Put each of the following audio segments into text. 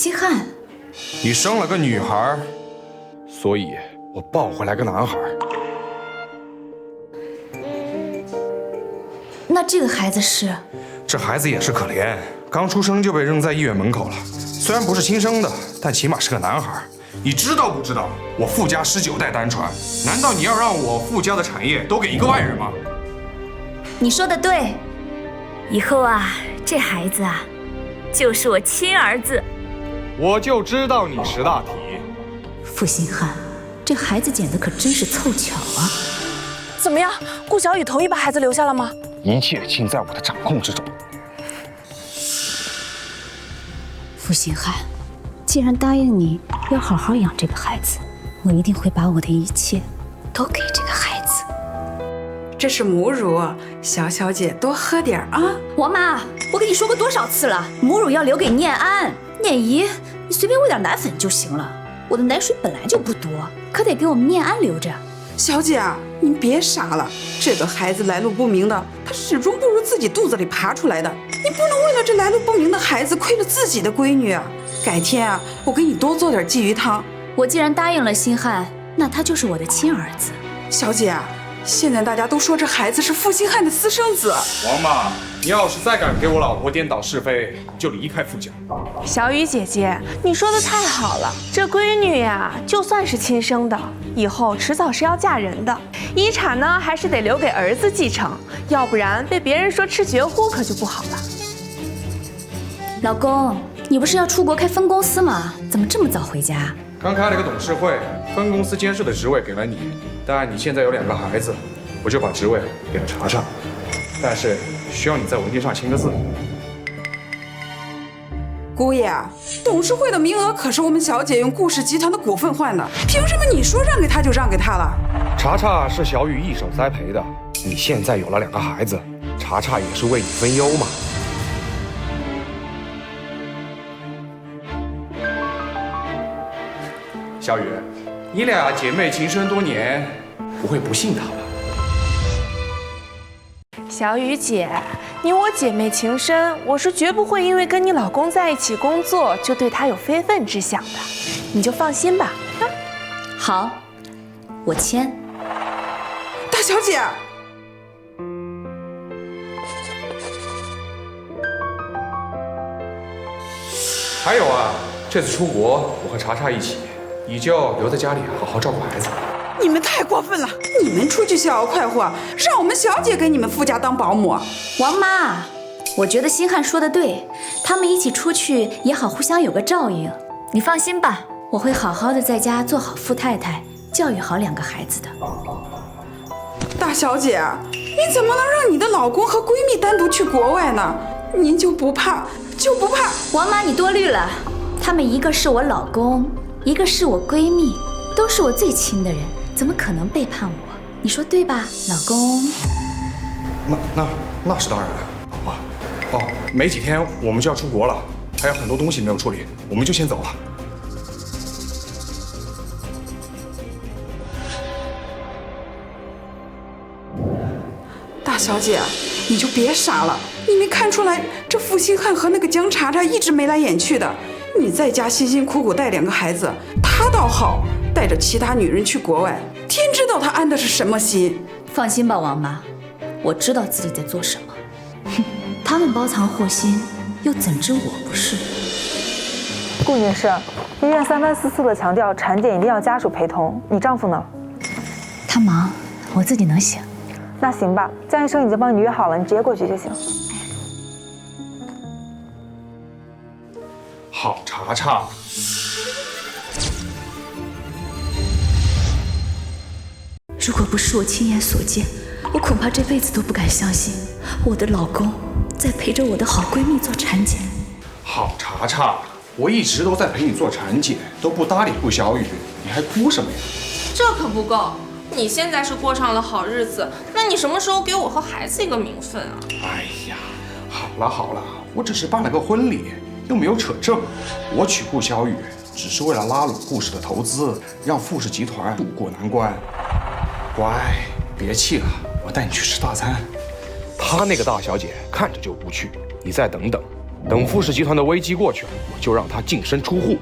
西汉，你生了个女孩，所以我抱回来个男孩。那这个孩子是？这孩子也是可怜，刚出生就被扔在医院门口了。虽然不是亲生的，但起码是个男孩。你知道不知道？我傅家19代单传，难道你要让我傅家的产业都给一个外人吗？你说的对，以后啊，这孩子啊，就是我亲儿子。我就知道你识大体。傅星汉，这孩子捡的可真是凑巧啊！怎么样，顾小雨同意把孩子留下了吗？一切尽在我的掌控之中。傅星汉，既然答应你要好好养这个孩子，我一定会把我的一切都给这个孩子。这是母乳，小姐多喝点啊！王妈，我跟你说过多少次了，母乳要留给念安、念姨，你随便喂点奶粉就行了。我的奶水本来就不多，可得给我们念安留着。小姐啊，您别傻了，这个孩子来路不明的，他始终不如自己肚子里爬出来的。你不能为了这来路不明的孩子亏了自己的闺女啊！改天啊，我给你多做点鲫鱼汤。我既然答应了星汉，那他就是我的亲儿子。小姐啊，现在大家都说这孩子是傅星汉的私生子。王妈，你要是再敢给我老婆颠倒是非，就离开傅家。小雨姐姐，你说的太好了，这闺女呀，就算是亲生的，以后迟早是要嫁人的，遗产呢还是得留给儿子继承，要不然被别人说吃绝户可就不好了。老公，你不是要出国开分公司吗？怎么这么早回家？刚开了个董事会，分公司监事的职位给了你，但你现在有2个孩子，我就把职位给了查查，但是需要你在文件上签个字。姑爷，董事会的名额可是我们小姐用顾氏集团的股份换的，凭什么你说让给他就让给他了？查查是小雨一手栽培的，你现在有了2个孩子，查查也是为你分忧嘛。小雨，你俩姐妹情深多年，不会不信他吧？小雨姐，你我姐妹情深，我是绝不会因为跟你老公在一起工作就对他有非分之想的，你就放心吧。好，我签。大小姐，还有啊，这次出国我和查查一起，你就留在家里好好照顾孩子。你们太过分了！你们出去逍遥快活，让我们小姐给你们傅家当保姆。王妈，我觉得星汉说的对，他们一起出去也好，互相有个照应。你放心吧，我会好好的在家做好傅太太，教育好2个孩子的。大小姐，你怎么能让你的老公和闺蜜单独去国外呢？您就不怕？王妈，你多虑了，他们一个是我老公，一个是我闺蜜，都是我最亲的人，怎么可能背叛我？你说对吧，老公？那是当然的，老婆。哦，没几天我们就要出国了，还有很多东西没有处理，我们就先走了。大小姐，你就别傻了，你没看出来这傅星汉和那个江查查一直眉来眼去的？你在家辛辛苦苦带2个孩子，他倒好，带着其他女人去国外，天知道他安的是什么心。放心吧，王妈，我知道自己在做什么。哼，他们包藏祸心，又怎知我不是？顾女士，医院3番4次的强调产检一定要家属陪同，你丈夫呢？他忙，我自己能行。那行吧，江医生已经帮你约好了，你直接过去就行。好，查查。如果不是我亲眼所见，我恐怕这辈子都不敢相信我的老公在陪着我的好闺蜜做产检。好，查查，我一直都在陪你做产检，都不搭理顾小雨，你还哭什么呀？这可不够，你现在是过上了好日子，那你什么时候给我和孩子一个名分啊？哎呀，好了，我只是办了个婚礼，又没有扯证。我娶顾小雨只是为了拉拢顾氏的投资，让傅氏集团渡过难关。乖，别气了，我带你去吃大餐。她那个大小姐看着就不去，你再等等，等傅氏集团的危机过去，我就让他净身出户。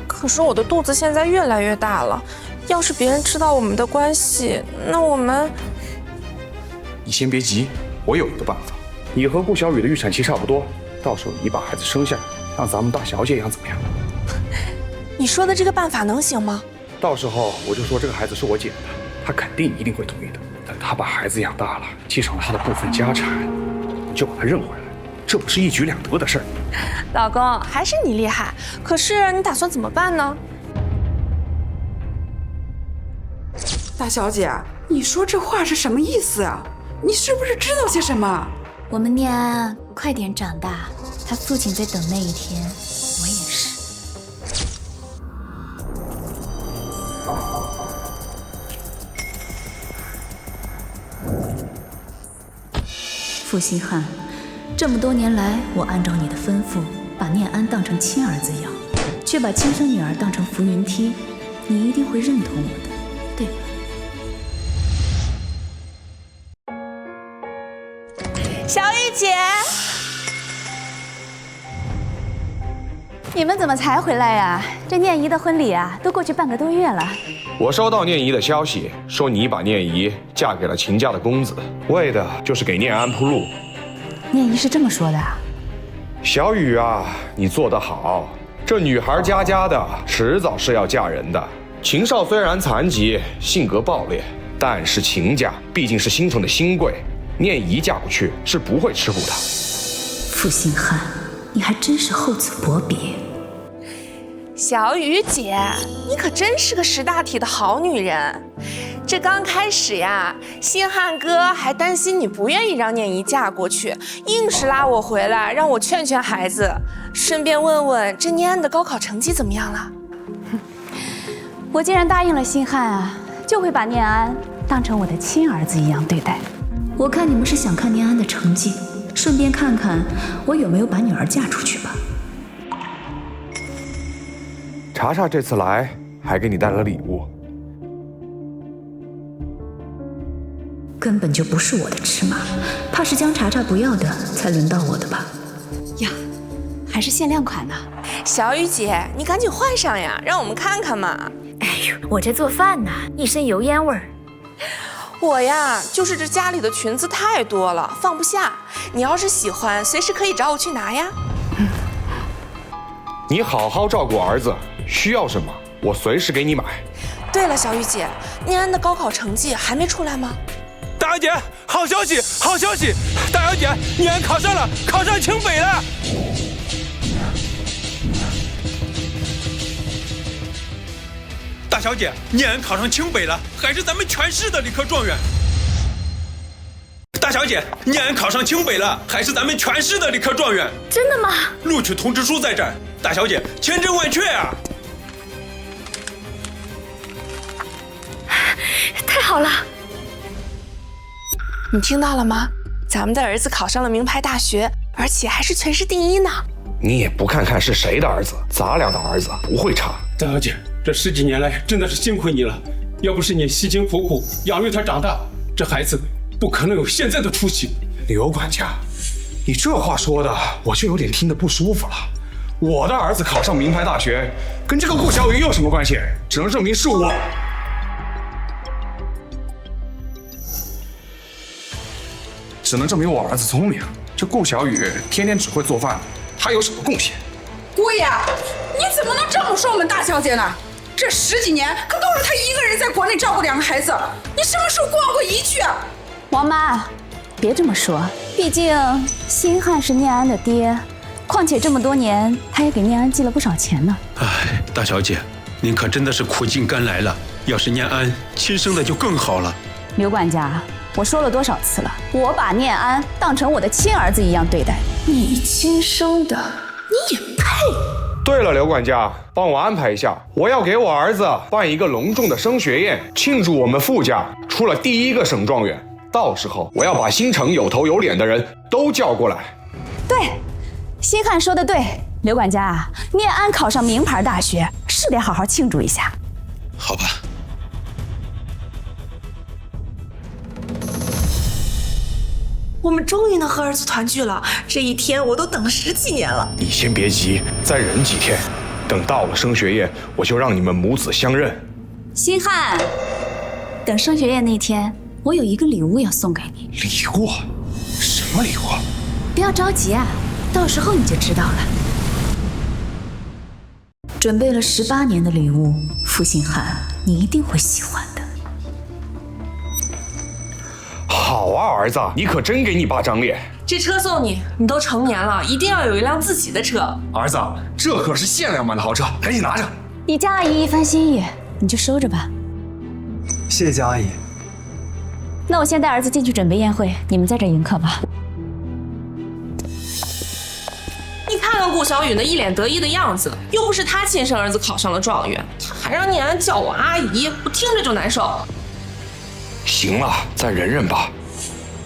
可是我的肚子现在越来越大了，要是别人知道我们的关系，那我们……你先别急，我有一个办法。你和顾小雨的预产期差不多，到时候你把孩子生下来，像咱们大小姐一样怎么样？你说的这个办法能行吗？到时候我就说这个孩子是我姐的，她肯定一定会同意的。等她把孩子养大了，继承了她的部分家产，你就把她认回来，这不是一举两得的事儿？老公，还是你厉害。可是你打算怎么办呢？大小姐，你说这话是什么意思啊？你是不是知道些什么？我们念安快点长大，他父亲在等那一天，我也是。负心汉，这么多年来，我按照你的吩咐，把念安当成亲儿子养，却把亲生女儿当成浮云梯，你一定会认同我的，对吧？小雨姐，你们怎么才回来呀？这念怡的婚礼啊，都过去半个多月了。我收到念怡的消息，说你把念怡嫁给了秦家的公子，为的就是给念安铺路。念怡是这么说的啊？小雨啊，你做得好，这女孩家家的，迟早是要嫁人的。秦少虽然残疾，性格暴烈，但是秦家毕竟是新城的新贵，念怡嫁不去是不会吃苦的。负心汉，你还真是厚此薄彼。小雨姐，你可真是个识大体的好女人。这刚开始呀，星汉哥还担心你不愿意让念怡嫁过去，硬是拉我回来，让我劝劝孩子，顺便问问这念安的高考成绩怎么样了。我既然答应了星汉啊，就会把念安当成我的亲儿子一样对待。我看你们是想看念安的成绩，顺便看看我有没有把女儿嫁出去吧。查查这次来还给你带了礼物，根本就不是我的尺码，怕是江查查不要的，才轮到我的吧？呀，还是限量款呢。小雨姐，你赶紧换上呀，让我们看看嘛。哎呦，我这做饭呢，一身油烟味儿。我呀，就是这家里的裙子太多了，放不下。你要是喜欢，随时可以找我去拿呀。你好好照顾儿子，需要什么我随时给你买。对了，小雨姐，念安的高考成绩还没出来吗？大小姐，好消息，好消息！大小姐，念安考上了，考上清北了。大小姐，念安考上清北了，还是咱们全市的理科状元。大小姐，念安考上清北了，还是咱们全市的理科状元。真的吗？录取通知书在这儿，大小姐千真万确啊！太好了！你听到了吗？咱们的儿子考上了名牌大学，而且还是全市第1呢。你也不看看是谁的儿子，咱俩的儿子不会差。大小姐，这10几年来真的是辛苦你了，要不是你辛辛苦苦养育他长大，这孩子不可能有现在的出息。刘管家，你这话说的我就有点听得不舒服了。我的儿子考上名牌大学，跟这个顾小雨有什么关系？只能证明是我。只能证明我儿子聪明。这顾小雨天天只会做饭，他有什么贡献？姑爷，你怎么能这么说我们大小姐呢？这10几年可都是她一个人在国内照顾2个孩子，你什么时候过问过一句啊？王妈，别这么说，毕竟星汉是念安的爹，况且这么多年他也给念安寄了不少钱呢。哎，大小姐，您可真的是苦尽甘来了。要是念安亲生的就更好了。刘管家，我说了多少次了，我把念安当成我的亲儿子一样对待。你亲生的，你也配？对了，刘管家，帮我安排一下，我要给我儿子办一个隆重的升学宴，庆祝我们傅家出了第1个省状元。到时候我要把新城有头有脸的人都叫过来。对，星汉说的对，刘管家啊，念安考上名牌大学，是得好好庆祝一下。好吧。我们终于能和儿子团聚了，这一天我都等了10几年了。你先别急，再忍几天，等到了升学宴，我就让你们母子相认。星汉，等升学宴那天，我有一个礼物要送给你。礼物？什么礼物？不要着急啊，到时候你就知道了。准备了18年的礼物，负心汉，你一定会喜欢的。好啊，儿子，你可真给你爸长脸。这车送你，你都成年了，一定要有一辆自己的车。儿子，这可是限量版的豪车，赶紧拿着。你家阿姨一番心意，你就收着吧。谢谢江阿姨。那我先带儿子进去准备宴会，你们在这迎客吧。你看看顾小雨那一脸得意的样子，又不是他亲生儿子考上了状元，他还让念安叫我阿姨，我听着就难受。行了，再忍忍吧。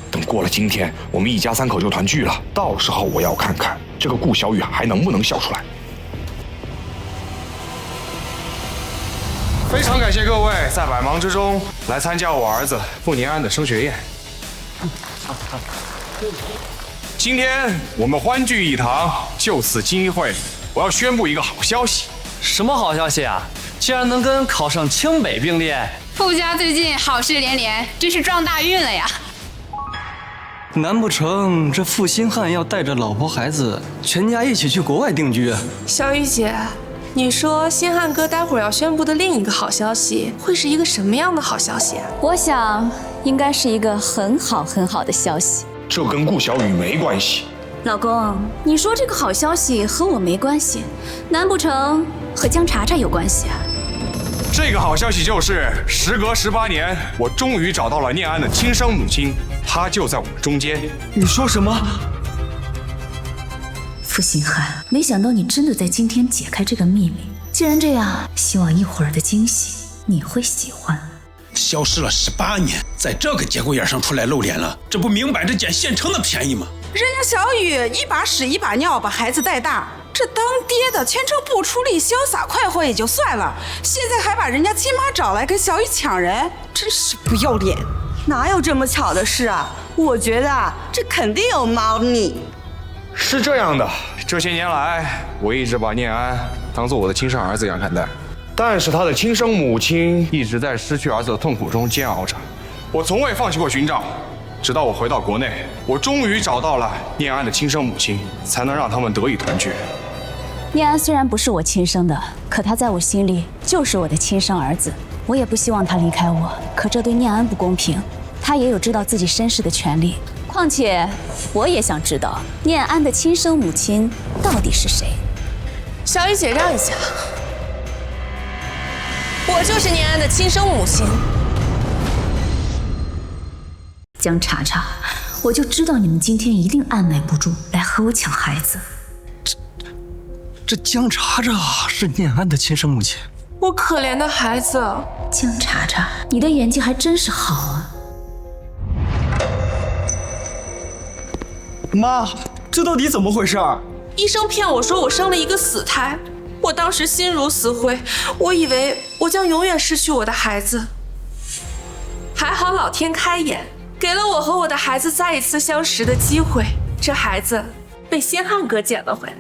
等过了今天，我们一家3口就团聚了。到时候我要看看这个顾小雨还能不能笑出来。非常感谢各位在百忙之中来参加我儿子傅年安的升学宴。今天我们欢聚一堂，就此机会，我要宣布一个好消息。什么好消息啊？竟然能跟考上清北并列！傅家最近好事连连，真是撞大运了呀！难不成这负心汉要带着老婆孩子全家一起去国外定居？小雨姐，你说星汉哥待会儿要宣布的另一个好消息会是一个什么样的好消息啊？我想应该是一个很好的消息。这跟顾小雨没关系。老公，你说这个好消息和我没关系，难不成和江查查有关系啊？这个好消息就是，时隔18年，我终于找到了念安的亲生母亲，她就在我们中间。你说什么？负心汉，没想到你真的在今天解开这个秘密。既然这样，希望一会儿的惊喜你会喜欢。消失了18年，在这个节骨眼上出来露脸了，这不明摆着捡现成的便宜吗？人家小雨一把屎一把尿把孩子带大，这当爹的全程不出力，潇洒快活也就算了，现在还把人家亲妈找来跟小雨抢人，真是不要脸！哪有这么巧的事啊？我觉得啊，这肯定有猫腻。是这样的，这些年来，我一直把念安当做我的亲生儿子一样看待，但是他的亲生母亲一直在失去儿子的痛苦中煎熬着，我从未放弃过寻找。直到我回到国内，我终于找到了念安的亲生母亲，才能让他们得以团聚。念安虽然不是我亲生的，可他在我心里就是我的亲生儿子。我也不希望他离开我，可这对念安不公平，他也有知道自己身世的权利。况且，我也想知道念安的亲生母亲到底是谁。小雨姐让一下，我就是念安的亲生母亲。江查查，我就知道你们今天一定按耐不住来和我抢孩子。这江查查是念安的亲生母亲。我可怜的孩子。江查查，你的演技还真是好啊。妈，这到底怎么回事？医生骗我说我生了一个死胎，我当时心如死灰，我以为我将永远失去我的孩子。还好老天开眼，给了我和我的孩子再一次相识的机会。这孩子被星汉哥捡了回来。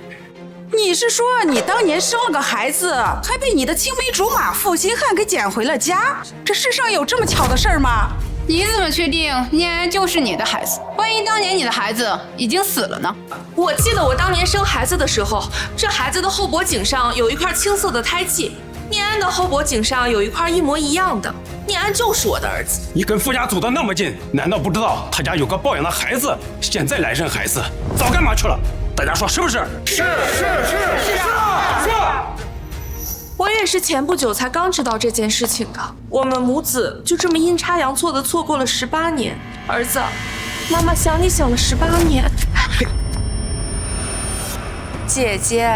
你是说你当年生了个孩子，还被你的青梅竹马负心汉给捡回了家？这世上有这么巧的事儿吗？你怎么确定念安就是你的孩子？万一当年你的孩子已经死了呢？我记得我当年生孩子的时候，这孩子的后脖颈上有一块青色的胎记，念安的后脖颈上有一块一模一样的。念安就是我的儿子。你跟傅家走得那么近，难道不知道他家有个抱养的孩子？现在来认孩子，早干嘛去了？大家说是不是？是。我也是前不久才刚知道这件事情的。我们母子就这么阴差阳错的错过了18年。儿子，妈妈想你想了18年。姐姐，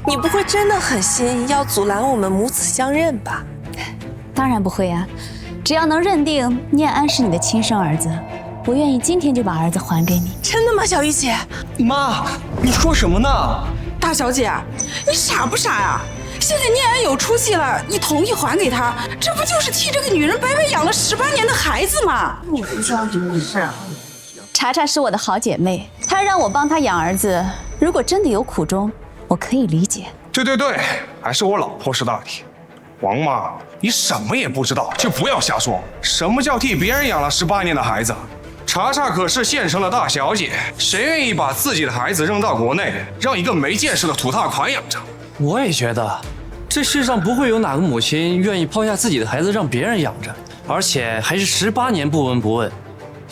你不会真的狠心要阻拦我们母子相认吧？当然不会啊，只要能认定念安是你的亲生儿子，我愿意今天就把儿子还给你。真的吗，小雨姐？妈，你说什么呢？大小姐，你傻不傻呀？现在念安有出息了，你同意还给他，这不就是替这个女人白白养了18年的孩子吗？你不相信的事。查查是我的好姐妹，她让我帮她养儿子，如果真的有苦衷，我可以理解。对，还是我老婆识大体。王妈，你什么也不知道，就不要瞎说。什么叫替别人养了18年的孩子？查查可是县城的大小姐，谁愿意把自己的孩子扔到国内，让一个没见识的土大款养着？我也觉得，这世上不会有哪个母亲愿意抛下自己的孩子让别人养着，而且还是18年不闻不问。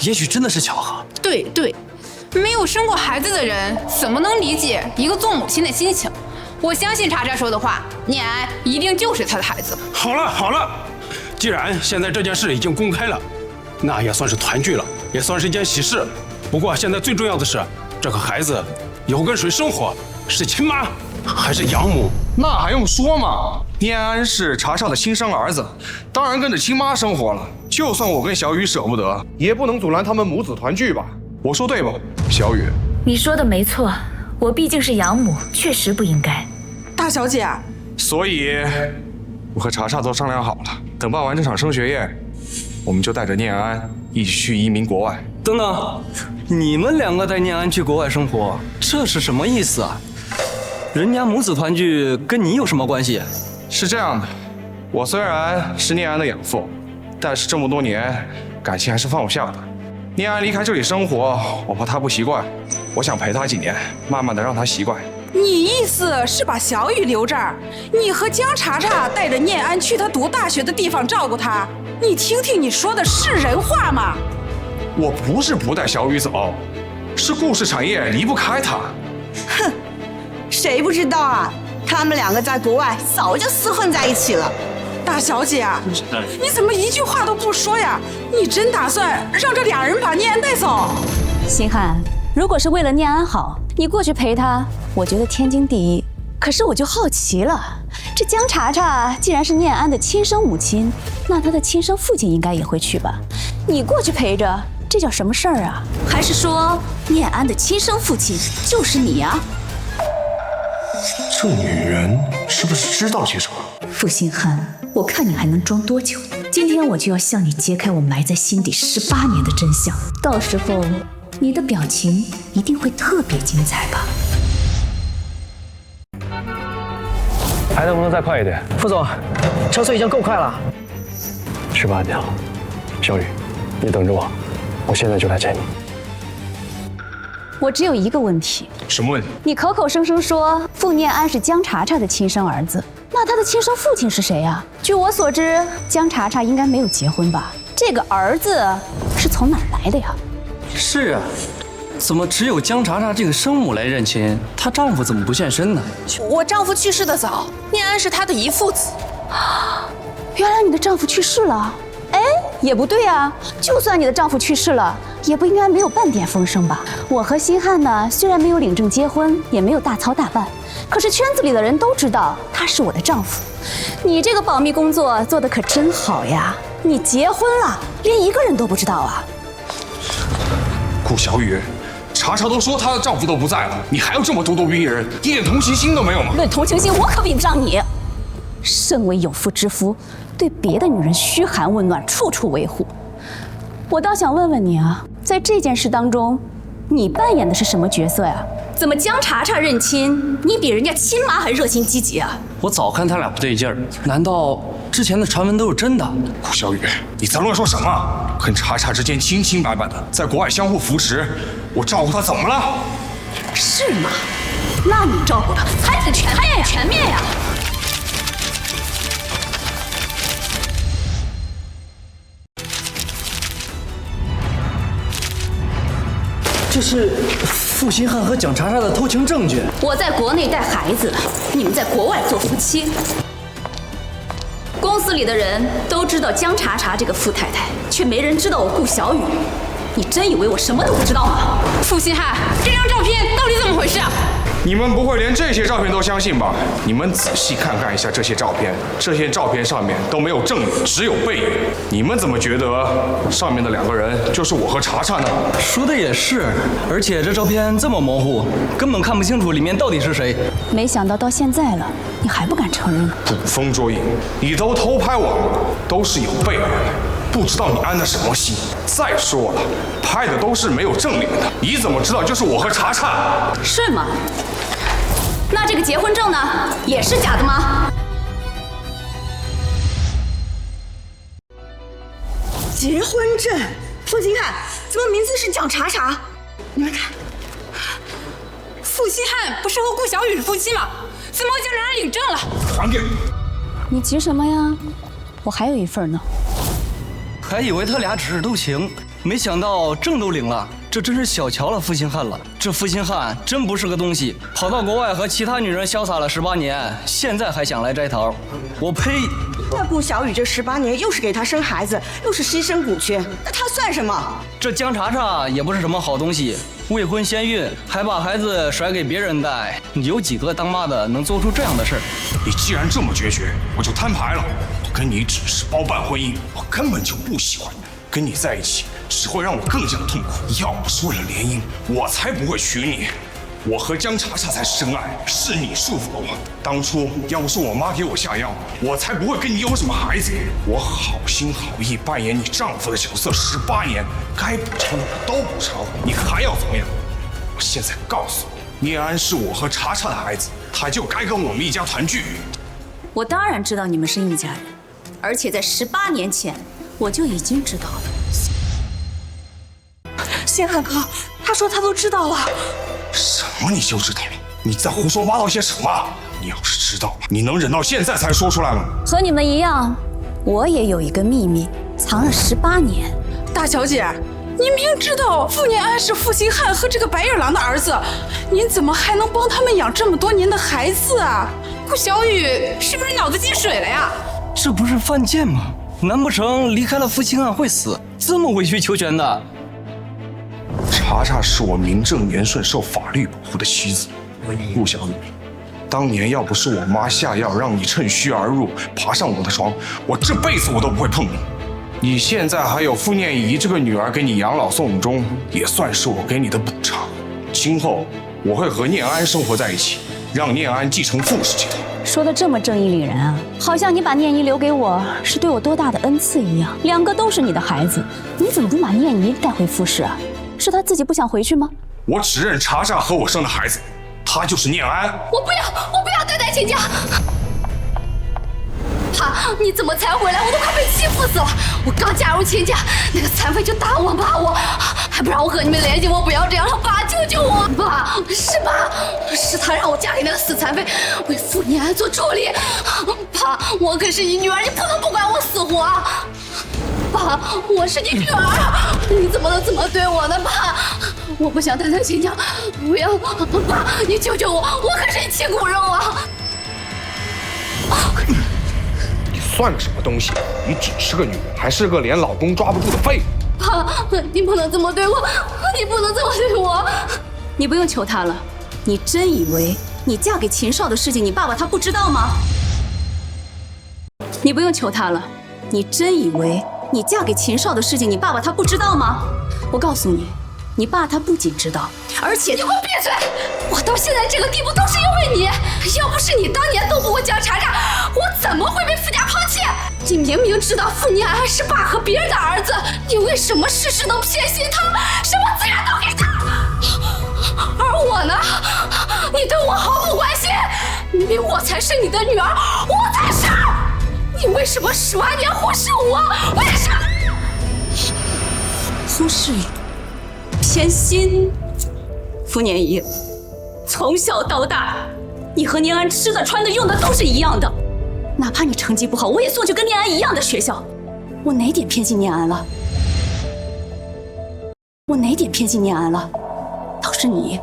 也许真的是巧合。对，没有生过孩子的人怎么能理解一个做母亲的心情？我相信查查说的话，念安一定就是他的孩子。好了，既然现在这件事已经公开了，那也算是团聚了，也算是一件喜事。不过现在最重要的是，这个孩子以后跟谁生活，是亲妈还是养母？那还用说吗？念安是查查的亲生儿子，当然跟着亲妈生活了。就算我跟小雨舍不得，也不能阻拦他们母子团聚吧？我说对不，小雨？你说的没错，我毕竟是养母，确实不应该。大小姐，所以，我和查查都商量好了，等办完这场升学宴，我们就带着念安一起去移民国外。等等，你们2个带念安去国外生活，这是什么意思啊？人家母子团聚跟你有什么关系？是这样的，我虽然是念安的养父，但是这么多年感情还是放不下的。念安离开这里生活，我怕她不习惯，我想陪她几年，慢慢的让她习惯。你意思是把小雨留这儿，你和江查查带着念安去他读大学的地方照顾他？你听听你说的是人话吗？我不是不带小雨走，是故事产业离不开她。哼，谁不知道啊？他们2个在国外早就厮混在一起了。大小姐，你怎么一句话都不说呀？你真打算让这2人把念安带走？星汉，如果是为了念安好，你过去陪他，我觉得天经地义。可是我就好奇了，这江查查既然是念安的亲生母亲，那他的亲生父亲应该也会去吧？你过去陪着，这叫什么事儿啊？还是说念安的亲生父亲就是你啊？这女人是不是知道些什么？傅星汉，我看你还能装多久？今天我就要向你揭开我埋在心底18年的真相，到时候你的表情一定会特别精彩吧？还能不能再快一点？副总，车速已经够快了。18年了，小雨，你等着我，我现在就来接你。我只有一个问题。什么问题？你口口声声说傅念安是江查查的亲生儿子，那他的亲生父亲是谁呀？据我所知，江查查应该没有结婚吧？这个儿子是从哪儿来的呀？是啊，怎么只有江查查这个生母来认亲？她丈夫怎么不现身呢？我丈夫去世的早，念安是他的遗父子。原来你的丈夫去世了？哎，也不对啊，就算你的丈夫去世了，也不应该没有半点风声吧？我和星汉呢，虽然没有领证结婚，也没有大操大办，可是圈子里的人都知道他是我的丈夫。你这个保密工作做得可真好呀！你结婚了，连一个人都不知道啊？顾小雨，查查都说她的丈夫都不在了，你还要这么咄咄逼人，一点同情心都没有吗？论同情心，我可比不上你。身为有妇之夫，对别的女人嘘寒问暖，处处维护。我倒想问问你啊，在这件事当中，你扮演的是什么角色呀？怎么江查查认亲，你比人家亲妈还热心积极啊？我早看他俩不对劲儿，难道之前的传闻都是真的？顾小雨，你在乱说什么？跟查查之间清清白白的，在国外相互扶持，我照顾她怎么了？是吗？那你照顾她还得全面呀！这是傅星汉和蒋查查的偷情证据。我在国内带孩子，你们在国外做夫妻。公司里的人都知道江查查这个傅太太，却没人知道我顾小雨。你真以为我什么都不知道吗？傅星汉，这张照片到底怎么回事啊？你们不会连这些照片都相信吧？你们仔细看一下这些照片，这些照片上面都没有正脸，只有背影。你们怎么觉得上面的2个人就是我和查查呢？说的也是，而且这照片这么模糊，根本看不清楚里面到底是谁。没想到现在了，你还不敢承认？捕风捉影，你都偷拍我了，都是有备而来，不知道你安的什么心。再说了，拍的都是没有证明的，你怎么知道就是我和查查？是吗？那这个结婚证呢，也是假的吗？结婚证，负心汉，怎么名字是叫查查？你们看，负心汉不是和顾小雨是夫妻吗？怎么就让人领证了？还给！你急什么呀？我还有一份呢。还以为他俩只是斗情，没想到证都领了，这真是小瞧了负心汉了。这负心汉真不是个东西，跑到国外和其他女人潇洒了18年，现在还想来摘桃，我呸！那顾小雨这18年又是给他生孩子，又是牺牲股权，那他算什么？这江查查也不是什么好东西，未婚先孕，还把孩子甩给别人带，有几个当妈的能做出这样的事儿？你既然这么决绝，我就摊牌了。我跟你只是包办婚姻，我根本就不喜欢你，跟你在一起只会让我更加痛苦。要不是为了联姻，我才不会娶你。我和江查查才是真爱，是你束缚了我。当初要不是我妈给我下药，我才不会跟你有什么孩子。我好心好意扮演你丈夫的角色18年，该补偿的我都补偿了，你还要怎么样？我现在告诉你，聂安是我和查查的孩子，他就该跟我们一家团聚。我当然知道你们是一家人，而且在18年前我就已经知道了。星汉哥，他说他都知道了。什么你就知道了？你在胡说八道些什么？你要是知道了，你能忍到现在才说出来吗？和你们一样，我也有一个秘密，藏了18年。大小姐，您明知道傅念安是负心汉和这个白眼狼的儿子，您怎么还能帮他们养这么多年的孩子啊？顾小雨是不是脑子进水了呀？这不是犯贱吗？难不成离开了负心汉会死？这么委曲求全的？查查是我名正言顺受法律保护的妻子，顾小雨。当年要不是我妈下药让你趁虚而入，爬上我的床，我这辈子我都不会碰你。你现在还有傅念怡这个女儿给你养老送终，也算是我给你的补偿。今后我会和念安生活在一起，让念安继承傅氏集团。说的这么正义凛然啊，好像你把念怡留给我是对我多大的恩赐一样。2个都是你的孩子，你怎么不把念怡带回傅氏啊？是他自己不想回去吗？我只认查查和我生的孩子，他就是念安。我不要代代亲家。爸，你怎么才回来？我都快被欺负死了！我刚加入亲家，那个残废就大王八我，还不让我和你们联系。我不要这样了，爸，救救我！爸，是他让我嫁给那个死残废，为傅念安做助理。爸，我可是你女儿，你不能不管我死活。爸，我是你女儿，你怎么能这么对我呢？爸，我不想代代亲家，不要！爸，你救救我，我可是你亲骨肉啊！你算个什么东西？你只是个女人，还是个连老公抓不住的废物。爸，你不能这么对我，你不能这么对我。你不用求他了，你真以为你嫁给秦少的事情，你爸爸他不知道吗？你不用求他了，你真以为你嫁给秦少的事情，你爸爸他不知道吗？我告诉你，你爸他不仅知道，而且……你给我闭嘴！我到现在这个地步都是因为你，要不是你当年斗不过江查查，我怎么会被傅家抛弃？你明明知道傅念安是爸和别人的儿子，你为什么事事都偏心他，什么资源都给他？而我呢？你对我毫不关心，明明我才是你的女儿，我才是。你为什么18年忽视我？为什么？忽视你，偏心。傅念怡，从小到大，你和念安吃的、穿的、用的都是一样的。哪怕你成绩不好，我也送去跟念安一样的学校。我哪点偏心念安了？我哪点偏心念安了？倒是你，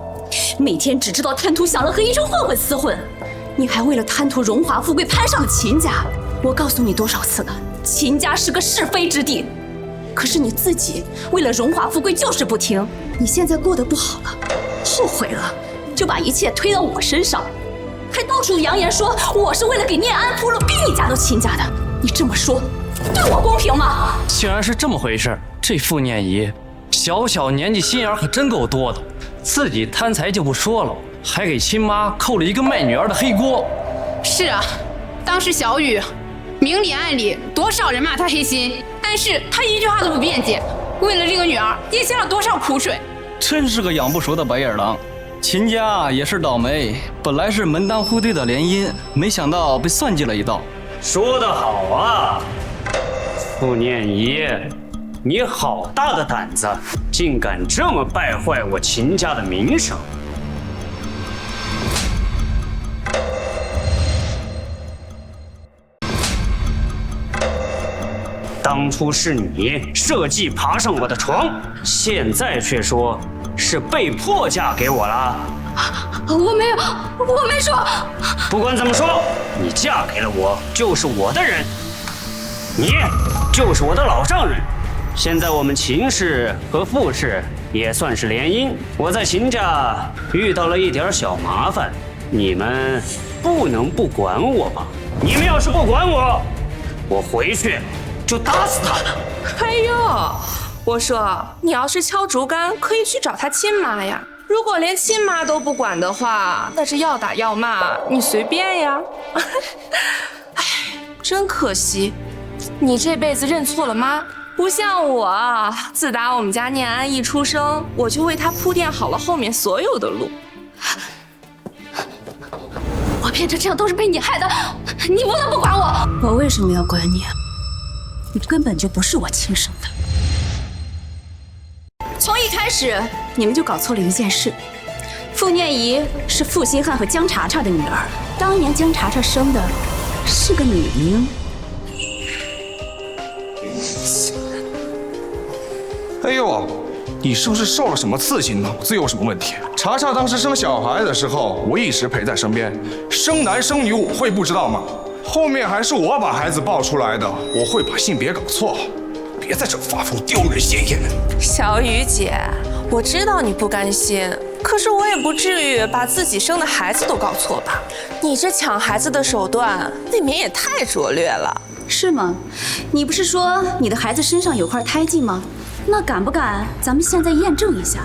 每天只知道贪图享乐和一群混混厮混，你还为了贪图荣华富贵攀上了秦家。我告诉你多少次了，秦家是个是非之地。可是你自己为了荣华富贵就是不听，你现在过得不好了，后悔了，就把一切推到我身上，还到处扬言说我是为了给念安铺路，逼你嫁到秦家的。你这么说，对我公平吗？既然是这么回事，这傅念怡小年纪心眼可真够多的，自己贪财就不说了，还给亲妈扣了一个卖女儿的黑锅。是啊，当时小雨明里暗里多少人骂他黑心，但是他一句话都不辩解。为了这个女儿，也下了多少苦水。真是个养不熟的白眼狼。秦家也是倒霉，本来是门当户对的联姻，没想到被算计了一道。说得好啊，傅念仪，你好大的胆子，竟敢这么败坏我秦家的名声！当初是你设计爬上我的床，现在却说是被迫嫁给我了。我没有，我没说。不管怎么说，你嫁给了我，就是我的人，你就是我的老丈人。现在我们秦氏和傅氏也算是联姻，我在秦家遇到了一点小麻烦，你们不能不管我吧？你们要是不管我，我回去就打死他。哎呦，我说你要是敲竹竿，可以去找他亲妈呀。如果连亲妈都不管的话，那这要打要骂你随便呀。哎，真可惜，你这辈子认错了妈，不像我，自打我们家念安一出生，我就为他铺垫好了后面所有的路。我变成这样都是被你害的，你不能不管我。我为什么要管你？你根本就不是我亲生的。从一开始，你们就搞错了一件事。傅念仪是傅兴汉和江茶茶的女儿，当年江茶茶生的是个女婴。哎呦，你是不是受了什么刺激，脑子有什么问题？茶茶当时生小孩的时候，我一直陪在身边，生男生女我会不知道吗？后面还是我把孩子抱出来的，我会把性别搞错。别在这发疯，丢人现眼。小雨姐，我知道你不甘心，可是我也不至于把自己生的孩子都搞错吧？你这抢孩子的手段未免也太拙劣了。是吗？你不是说你的孩子身上有块胎记吗？那敢不敢咱们现在验证一下？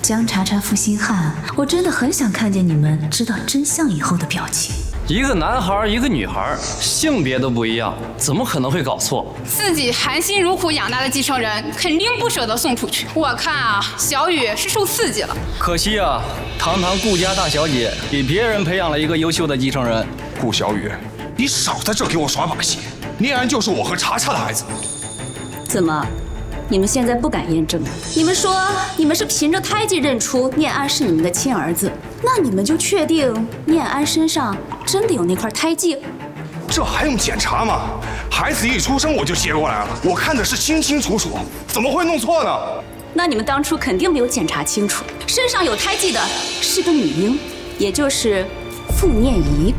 江茶茶、傅兴汉，我真的很想看见你们知道真相以后的表情。一个男孩，一个女孩，性别都不一样，怎么可能会搞错？自己含辛茹苦养大的继承人，肯定不舍得送出去。我看啊，小雨是受刺激了。可惜啊，堂堂顾家大小姐，给别人培养了一个优秀的继承人。顾小雨，你少在这给我耍把戏！念安就是我和茶茶的孩子。怎么？你们现在不敢验证？你们说你们是凭着胎记认出念安是你们的亲儿子，那你们就确定念安身上真的有那块胎记？这还用检查吗？孩子一出生我就接过来了，我看的是清清楚楚，怎么会弄错呢？那你们当初肯定没有检查清楚，身上有胎记的是个女婴，也就是傅念仪。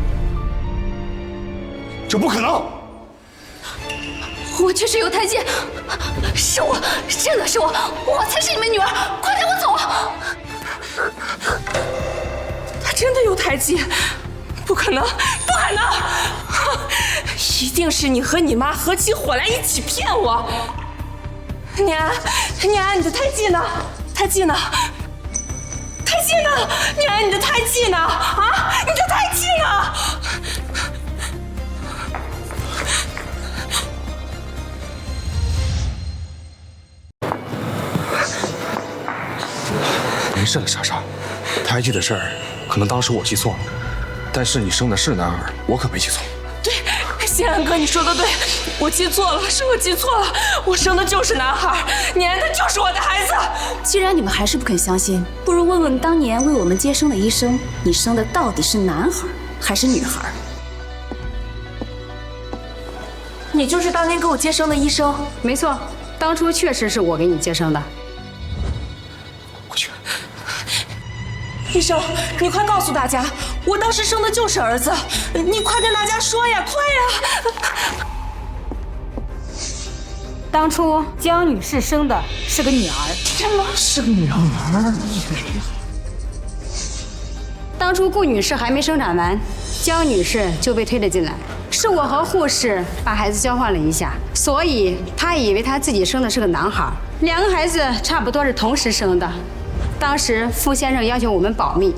这不可能！我确实有胎记，是我，真的是我，我才是你们女儿，快带我走！他真的有胎记？不可能，不可能！一定是你和你妈合起伙来一起骗我！念安，念安，你的胎记呢？胎记呢？胎记呢？念安，你的胎记呢？啊，你的胎记呢？没事的，莎莎，胎记的事儿可能当时我记错了，但是你生的是男儿，我可没记错。对，兴安哥，你说的对，我记错了，是我记错了，我生的就是男孩，念安他就是我的孩子。既然你们还是不肯相信，不如问问当年为我们接生的医生，你生的到底是男孩还是女孩？你就是当年给我接生的医生？没错，当初确实是我给你接生的。医生，你快告诉大家，我当时生的就是儿子，你快跟大家说呀，快呀！当初江女士生的是个女儿。什么？是个女儿？当初顾女士还没生产完，江女士就被推了进来，是我和护士把孩子交换了一下，所以她以为她自己生的是个男孩。两个孩子差不多是同时生的。当时傅先生要求我们保密，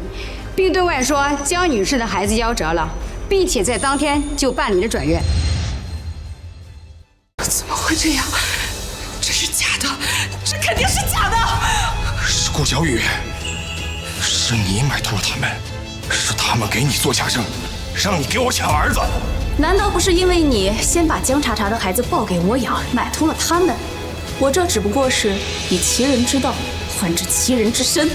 并对外说江女士的孩子夭折了，并且在当天就办理了转院。会这样？这是假的，这肯定是假的！是顾小雨，是你买通了他们，是他们给你做假证，让你给我抢儿子。难道不是因为你先把江茶茶的孩子抱给我养，买通了他们？我这只不过是以其人之道换治其人之身。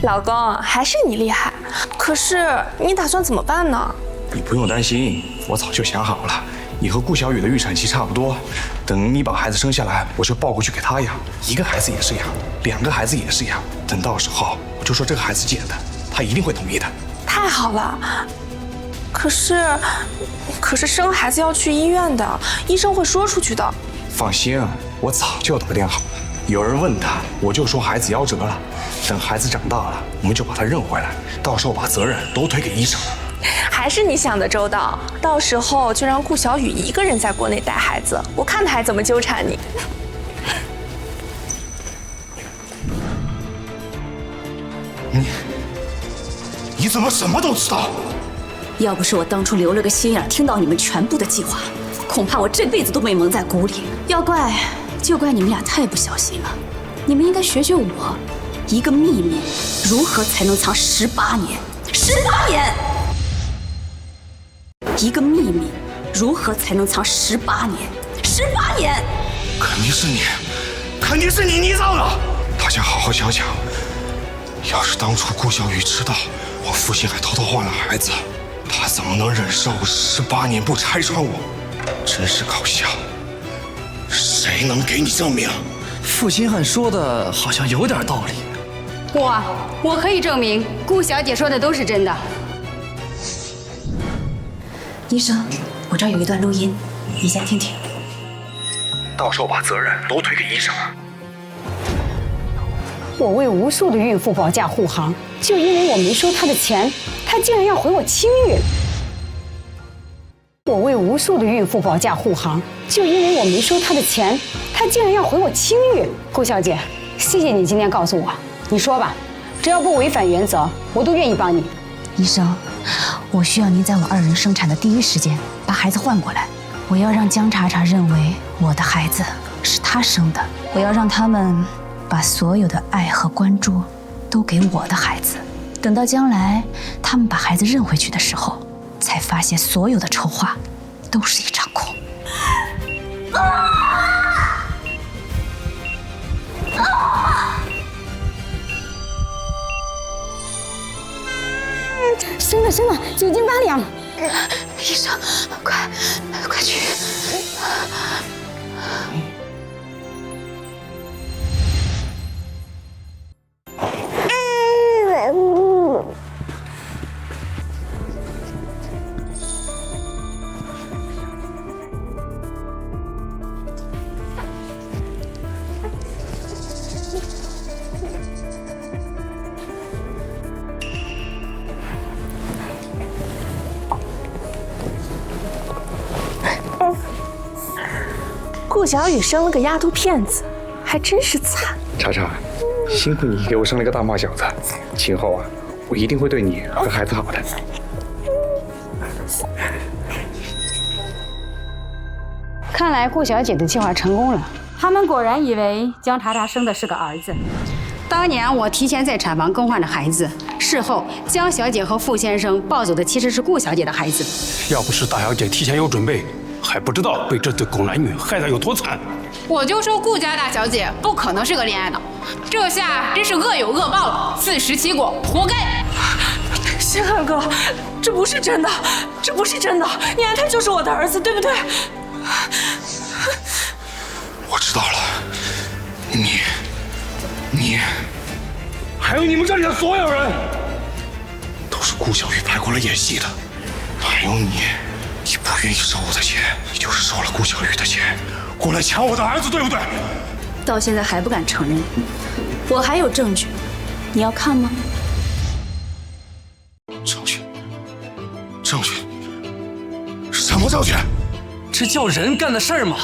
老公，还是你厉害。可是你打算怎么办呢？你不用担心，我早就想好了。你和顾小雨的预产期差不多，等你把孩子生下来，我就抱过去给他养。1个孩子也是养，2个孩子也是养。等到时候我就说这个孩子捡的，他一定会同意的。太好了。可是生孩子要去医院的，医生会说出去的。放心，我早就打点好了。有人问他，我就说孩子夭折了。等孩子长大了，我们就把他认回来，到时候把责任都推给医生。还是你想的周到，到时候就让顾小雨一个人在国内带孩子，我看他还怎么纠缠你。你怎么什么都知道？要不是我当初留了个心眼，听到你们全部的计划，恐怕我这辈子都被蒙在鼓里。要怪，就怪你们俩太不小心了。你们应该学学我，一个秘密如何才能藏18年？18年！一个秘密如何才能藏18年？18年！肯定是你，肯定是你捏造的。大家好好想想，要是当初顾小雨知道我负心还偷偷换了孩子，他怎么能忍受18年不拆穿我？真是搞笑！谁能给你证明？负心汉说的好像有点道理。我可以证明，顾小姐说的都是真的。医生，我这儿有一段录音，你先听听。到时候把责任都推给医生。我为无数的孕妇保驾护航，就因为我没收她的钱，她竟然要回我清誉。我为无数的孕妇保驾护航，就因为我没收她的钱，她竟然要回我清誉。顾小姐，谢谢你今天告诉我，你说吧，只要不违反原则，我都愿意帮你。医生，我需要您在我2人生产的第一时间把孩子换过来。我要让江茶茶认为我的孩子是他生的，我要让他们把所有的爱和关注都给我的孩子。等到将来他们把孩子认回去的时候，才发现所有的筹划都是一场空。生了，9斤8两。医生，快去！顾小雨生了个丫头片子，还真是惨。茶茶，辛苦你给我生了个大帽小子，今后啊，我一定会对你和孩子好的。看来顾小姐的计划成功了，他们果然以为江茶茶生的是个儿子。当年我提前在产房更换了孩子，事后江小姐和傅先生抱走的其实是顾小姐的孩子。要不是大小姐提前有准备，还不知道被这对狗男女害得有多惨。我就说顾家大小姐不可能是个恋爱脑，这下真是恶有恶报了，自食其果，活该。星汉哥，这不是真的，这不是真的，念安他就是我的儿子，对不对？我知道了，你，还有你们这里的所有人，都是顾小雨派过来演戏的。还有你不愿意收我的钱，你就是收了顾小雨的钱，过来抢我的儿子，对不对？到现在还不敢承认，我还有证据，你要看吗？证据？什么证据？这叫人干的事儿吗？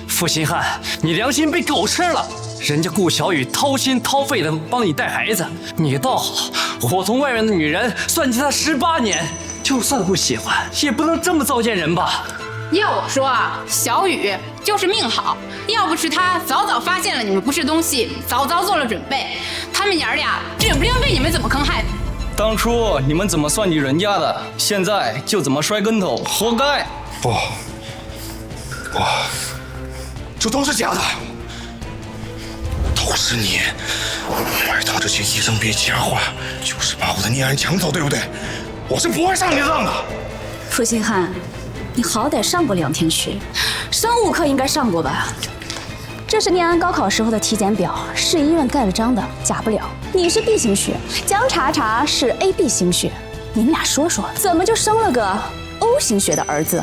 负心汉，你良心被狗吃了！人家顾小雨掏心掏肺的帮你带孩子，你倒好，伙同外面的女人，算计他18年，就算不喜欢，也不能这么糟践人吧？要我说啊，小雨就是命好，要不是他早早发现了你们不是东西，早早做了准备，他们娘俩指不定被你们怎么坑害的。当初你们怎么算计人家的，现在就怎么摔跟头，活该！不，这都是假的，都是你买到这些医生别家伙，就是把我的念安抢走，对不对？我是不会上你的当的。负心汉，你好歹上过2天学，生物课应该上过吧？这是念安高考时候的体检表，市医院盖了章的，假不了。你是 B 型血，江查查是 AB 型血，你们俩说说，怎么就生了个 O 型血的儿子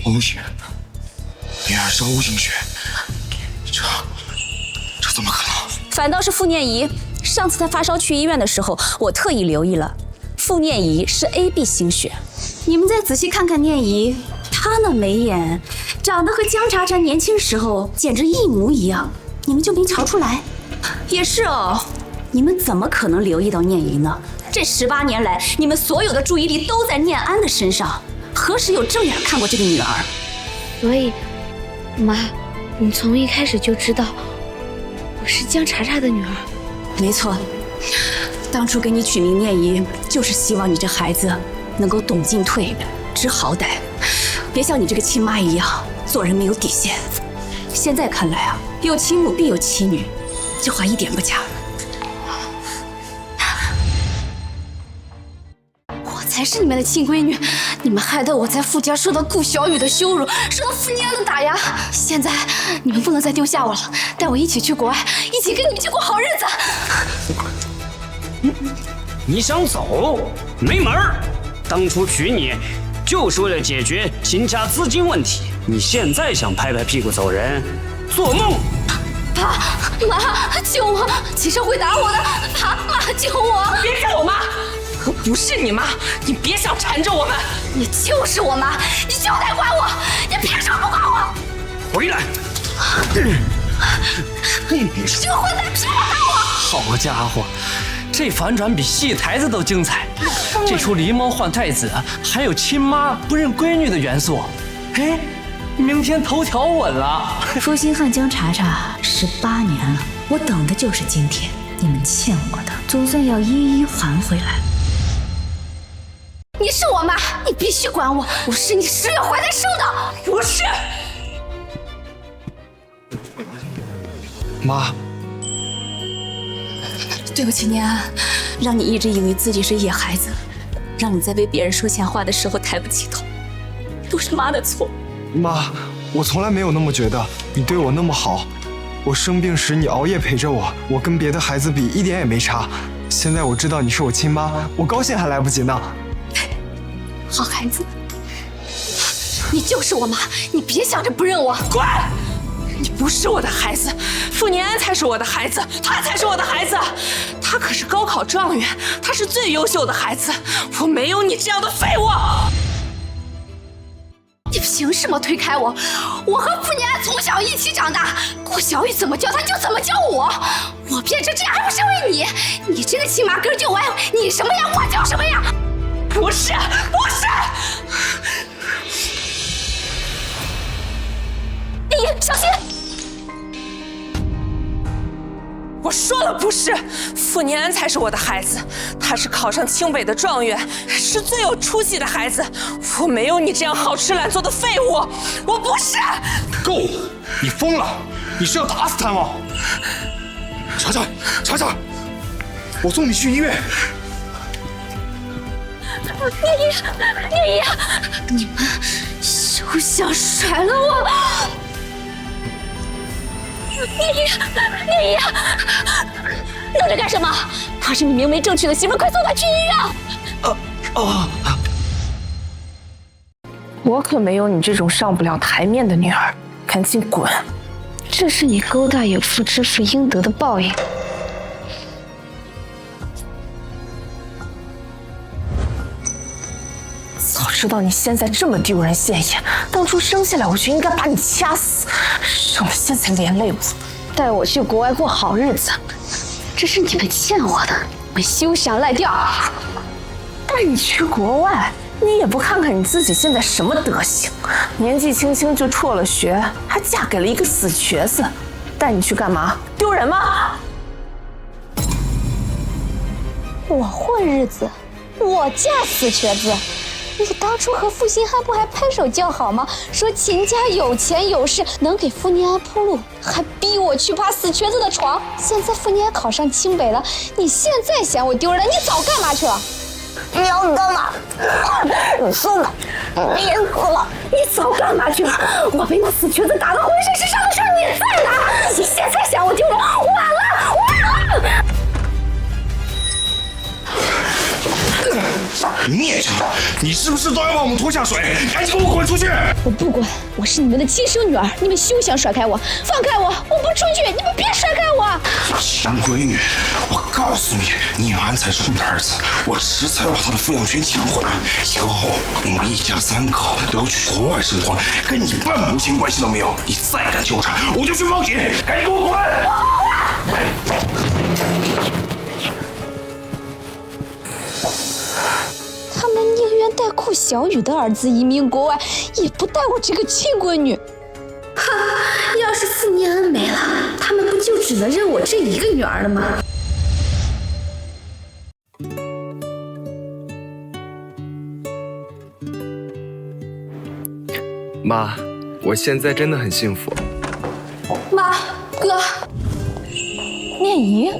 ？O 型，念安是 O 型血，这怎么可能？反倒是傅念怡，上次她发烧去医院的时候，我特意留意了，傅念怡是 AB 型血。你们再仔细看看念怡，她那眉眼长得和江查查年轻时候简直一模一样，你们就没瞧出来？也是哦，你们怎么可能留意到念怡呢？这18年来，你们所有的注意力都在念安的身上，何时有正眼看过这个女儿？所以，妈，你从一开始就知道我是江查查的女儿。没错，当初给你取名念怡，就是希望你这孩子能够懂进退，知好歹，别像你这个亲妈一样做人没有底线。现在看来啊，有其母必有其女，这话一点不假。我才是你们的亲闺女，你们害得我在傅家受到顾小雨的羞辱，受到傅念安的打压。现在你们不能再丢下我了，带我一起去国外，一起跟你们去过好日子。你想走？没门儿！当初娶你，就是为了解决秦家资金问题。你现在想拍拍屁股走人，做梦！爸妈，救我！秦胜会打我的，爸妈救我！别叫我妈，我不是你妈，你别想缠着我们。你就是我妈，你就得管我，你凭什么不管我？回来！这个混蛋凭什么打我？好家伙！这反转比戏台子都精彩，这出狸猫换太子还有亲妈不认闺女的元素，哎，明天头条稳了。负心汉江查查18年了，我等的就是今天，你们欠我的，总算要一一还回来。你是我妈，你必须管我，我是你10月怀胎生的。不是，妈。对不起念安，让你一直以为自己是野孩子，让你在为别人说闲话的时候抬不起头，都是妈的错。妈，我从来没有那么觉得，你对我那么好，我生病时你熬夜陪着我，我跟别的孩子比一点也没差。现在我知道你是我亲妈，我高兴还来不及呢。好孩子，你就是我妈，你别想着不认我。滚！你不是我的孩子，傅念安才是我的孩子，他才是我的孩子。他可是高考状元，他是最优秀的孩子，我没有你这样的废物。你凭什么推开我？我和傅念安从小一起长大，顾小雨怎么教他就怎么教我。我变成这样还不是为你？你这个亲妈根就歪，你什么样我就什么样。不是，不是。你小心！我说了不是，傅念安才是我的孩子，他是考上清北的状元，是最有出息的孩子。我没有你这样好吃懒做的废物，我不是。够了，你疯了！你是要打死他吗？查查，查查，我送你去医院。念依，你们休想甩了我！念依，弄这干什么？她是你明媒正娶的媳妇，快送她去医院！我可没有你这种上不了台面的女儿，赶紧滚！这是你勾大野父之父应得的报应。早知道你现在这么丢人现眼，当初生下来我就应该把你掐死，省得现在连累我。带我去国外过好日子，这是你们欠我的，我休想赖掉。带你去国外，你也不看看你自己现在什么德行，年纪轻轻就辍了学，还嫁给了一个死瘸子，带你去干嘛？丢人吗？我混日子，我嫁死瘸子。你当初和负心汉不还拍手叫好吗？说秦家有钱有势，能给傅念安铺路，还逼我去爬死瘸子的床。现在傅念安考上清北了，你现在嫌我丢人，你早干嘛去了？你要干嘛？你说吧，别哭了，你早干嘛去了？我被那死瘸子打得浑身是伤的时候，你在哪？你现在嫌我丢人，晚了，晚了！孽障！你是不是都要把我们拖下水？赶紧给我滚出去！我不管，我是你们的亲生女儿，你们休想甩开我！放开我！我不出去，你们别甩开我！亲闺女，我告诉你，念安才是你的儿子，我迟早要把他的抚养权抢回来。以后你们一家3口都要去国外生活，跟你半毛钱关系都没有。你再敢纠缠，我就去报警！赶紧给我滚！他们宁愿带酷小雨的儿子移民国外，也不带我这个亲闺女。哈，要是傅念安没了，他们不就只能认我这一个女儿了吗？妈，我现在真的很幸福。妈，哥，念姨，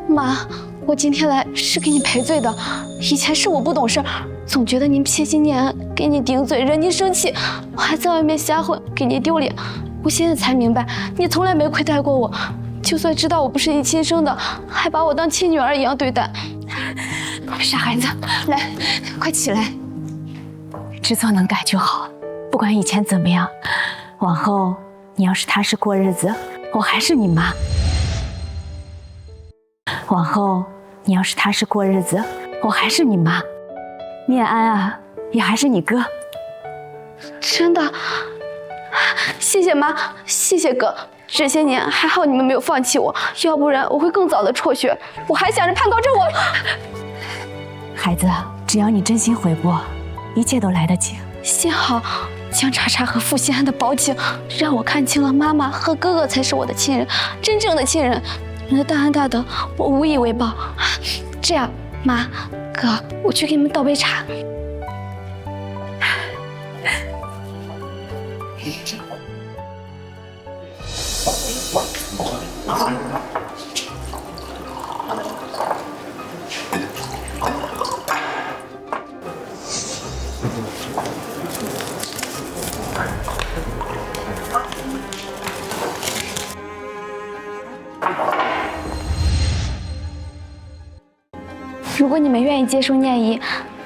妈，我今天来是给你赔罪的。以前是我不懂事，总觉得您偏心念安，给你顶嘴，惹您生气，我还在外面瞎混，给您丢脸。我现在才明白，你从来没亏待过我，就算知道我不是你亲生的，还把我当亲女儿一样对待。傻孩子，来，快起来。知错能改就好，不管以前怎么样，往后你要是踏实过日子，我还是你妈。往后你要是踏实过日子，我还是你妈。念安啊，也还是你哥。真的，谢谢妈，谢谢哥。这些年还好你们没有放弃我，要不然我会更早的辍学，我还想着攀高枝。孩子，只要你真心悔过，一切都来得及。幸好江茶茶和傅心安的薄情，让我看清了妈妈和哥哥才是我的亲人，真正的亲人。你们的大恩大德，我无以为报。这样，妈、哥，我去给你们倒杯茶。如果你们愿意接受念姨，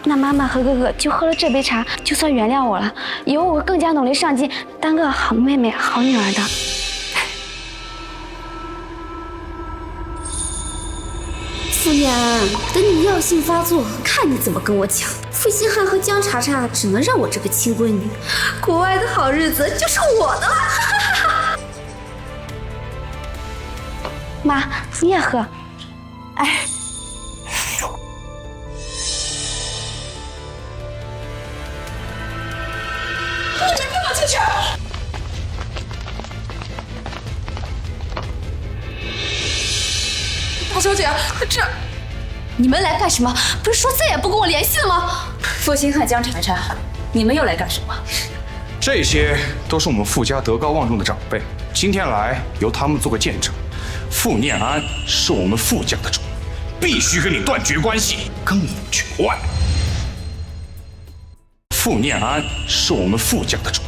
那妈妈和哥哥就喝了这杯茶，就算原谅我了。以后我会更加努力上进，当个好妹妹、好女儿的。傅念安，等你药性发作，看你怎么跟我抢。傅心汉和江茶茶只能让我这个亲闺女，国外的好日子就是我的了。妈，你也喝。哎。去！大小姐，这你们来干什么？不是说再也不跟我联系了吗？傅心汉、江茶茶，你们又来干什么？这些都是我们傅家德高望重的长辈，今天来由他们做个见证。傅念安是我们傅家的种，必须跟你断绝关系，跟我去国外。傅念安是我们傅家的种。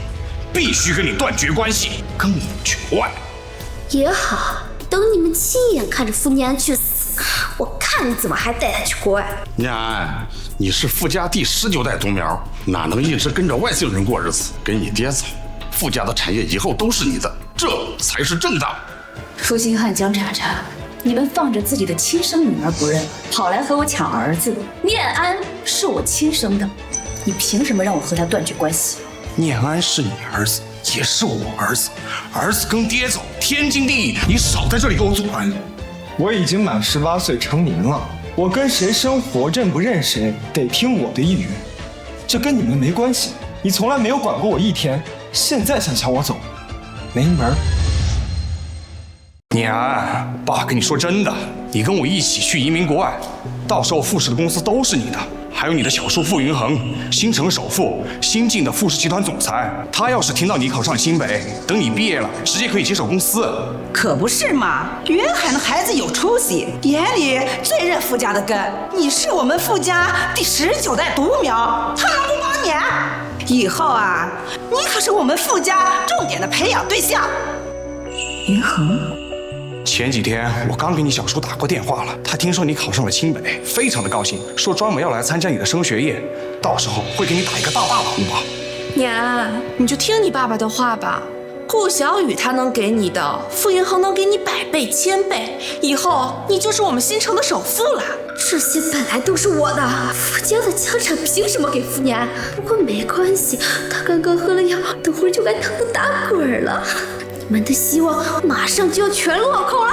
必须跟你断绝关系，跟我去国外。也好，等你们亲眼看着傅念安去死，我看你怎么还带他去国外。念安，你是傅家第19代独苗，哪能一直跟着外姓人过日子？跟你爹走，傅家的产业以后都是你的，这才是正道。傅心汉、江茶茶，你们放着自己的亲生女儿不认，跑来和我抢儿子。念安是我亲生的，你凭什么让我和他断绝关系？念安是你儿子，也是我儿子，儿子跟爹走，天经地义。你少在这里给我阻拦！我已经满18岁成年了，我跟谁生活认不认谁，得听我的一语，这跟你们没关系。你从来没有管过我一天，现在想抢我走，没门儿。念安，爸跟你说真的，你跟我一起去移民国外，到时候富士的公司都是你的，还有你的小叔傅云恒，新城首富，新晋的富士集团总裁。他要是听到你考上新北，等你毕业了，直接可以接手公司。可不是嘛，云海的孩子有出息，眼里最认傅家的根。你是我们傅家第19代独苗，他能不帮你？以后啊，你可是我们傅家重点的培养对象。云恒。前几天我刚给你小叔打过电话了，他听说你考上了清北，非常的高兴，说专门要来参加你的升学宴，到时候会给你打一个大大的红包。念安，你就听你爸爸的话吧。顾小雨他能给你的，傅云恒能给你100倍、1000倍，以后你就是我们新城的首富了。这些本来都是我的，傅家的家产凭什么给傅年？不过没关系，他刚刚喝了药，等会儿就该疼得打滚了。你们的希望马上就要全落空了。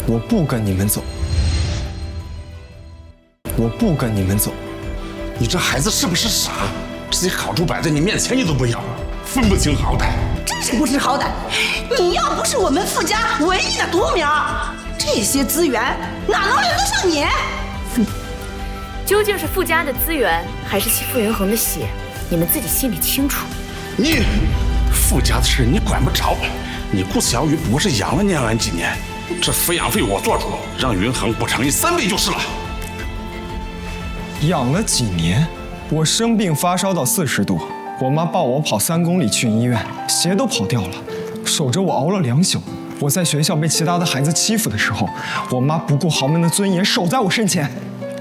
我不跟你们走，我不跟你们走。你这孩子是不是傻？这些好处摆在你面前你都不要，分不清好歹。真是不知好歹！你要不是我们傅家唯一的独苗，这些资源哪能轮得上你？究竟是傅家的资源，还是傅云恒的血？你们自己心里清楚。你傅家的事你管不着，你顾小雨不过是养了念安几年，这抚养费我做主，让云恒补偿你3倍就是了。养了几年？我生病发烧到40度，我妈抱我跑3公里去医院，鞋都跑掉了，守着我熬了2宿。我在学校被其他的孩子欺负的时候，我妈不顾豪门的尊严守在我身前。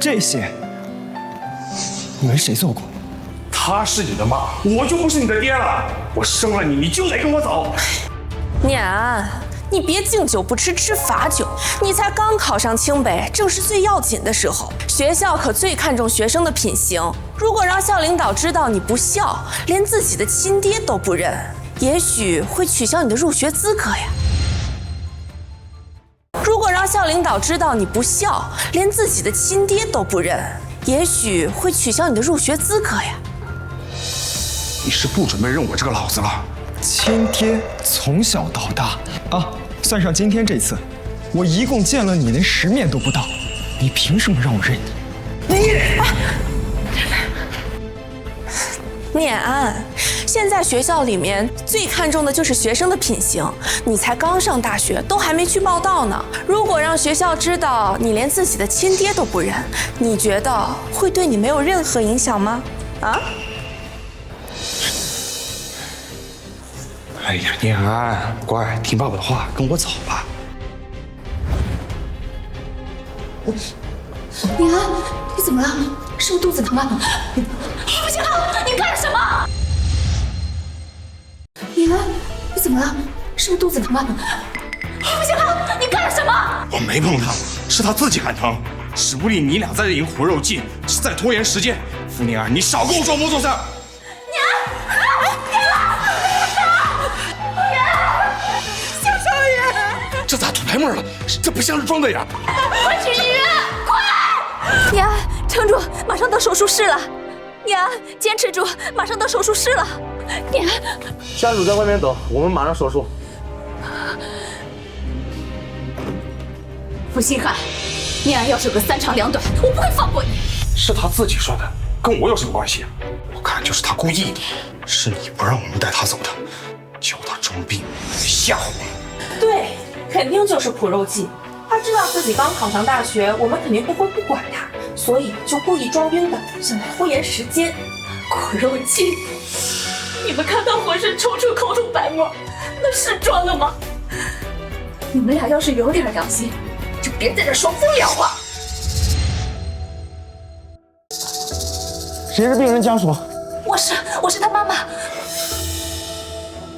这些你们谁做过？她是你的妈，我就不是你的爹了。我生了你，你就得跟我走。念安，你别敬酒不吃吃罚酒。你才刚考上清北，正是最要紧的时候。学校可最看重学生的品行。如果让校领导知道你不孝，连自己的亲爹都不认，也许会取消你的入学资格呀。如果让校领导知道你不孝，连自己的亲爹都不认，也许会取消你的入学资格呀。你是不准备认我这个老子了？亲爹从小到大啊，算上今天这次，我一共见了你连10面都不到，你凭什么让我认你？念安，现在学校里面最看重的就是学生的品行。你才刚上大学，都还没去报到呢。如果让学校知道你连自己的亲爹都不认，你觉得会对你没有任何影响吗？啊？哎呀，念安，乖，听爸爸的话，跟我走吧。念安，你怎么了？是不是肚子疼啊？傅星浩，你干什么？念安，你怎么了？是不是肚子疼啊？傅星浩，你干什么？我没碰他，是他自己喊疼。史不利，你俩在这演苦肉计，是在拖延时间。傅念安，你少跟我装模作样。这咋吐白沫了？这不像是装的呀！快去医院，快！念安，撑住，马上到手术室了。念安，坚持住，马上到手术室了。念安，家属在外面等，我们马上手术。傅星汉，念安要是个3长2短，我不会放过你。是他自己说的，跟我有什么关系？我看就是他故意的，是你不让我们带他走的，叫他装病，吓唬我。对。肯定就是苦肉计。他知道自己刚考上大学，我们肯定不会不管他，所以就故意装晕的，想来拖延时间。苦肉计！你们看到浑身抽搐、口吐白沫，那是装的吗？你们俩要是有点良心，就别在这说风凉话。谁是病人家属？我是他妈妈。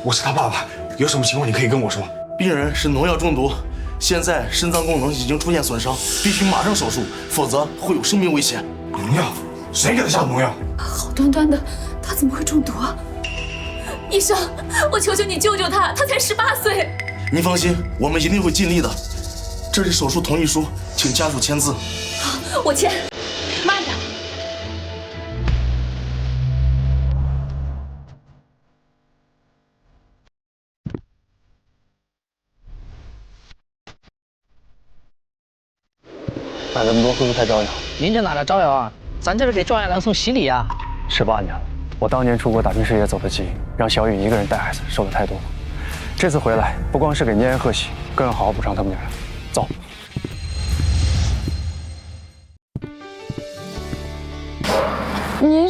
我是他爸爸，有什么情况你可以跟我说。病人是农药中毒，现在肾脏功能已经出现损伤，必须马上手术，否则会有生命危险。农药？谁给他下农药？好端端的，他怎么会中毒啊？医生，我求求你救救他，他才18岁。您放心，我们一定会尽力的。这里手术同意书，请家属签字。好，我签。慢点。买那么多会不会太招摇？您这哪叫招摇啊？咱这是给状元郎送喜礼啊！18年了，我当年出国打拼事业走得急，让小雨一个人带孩子，受了太多苦。这次回来，不光是给念安贺喜，更要好好补偿他们俩。走。您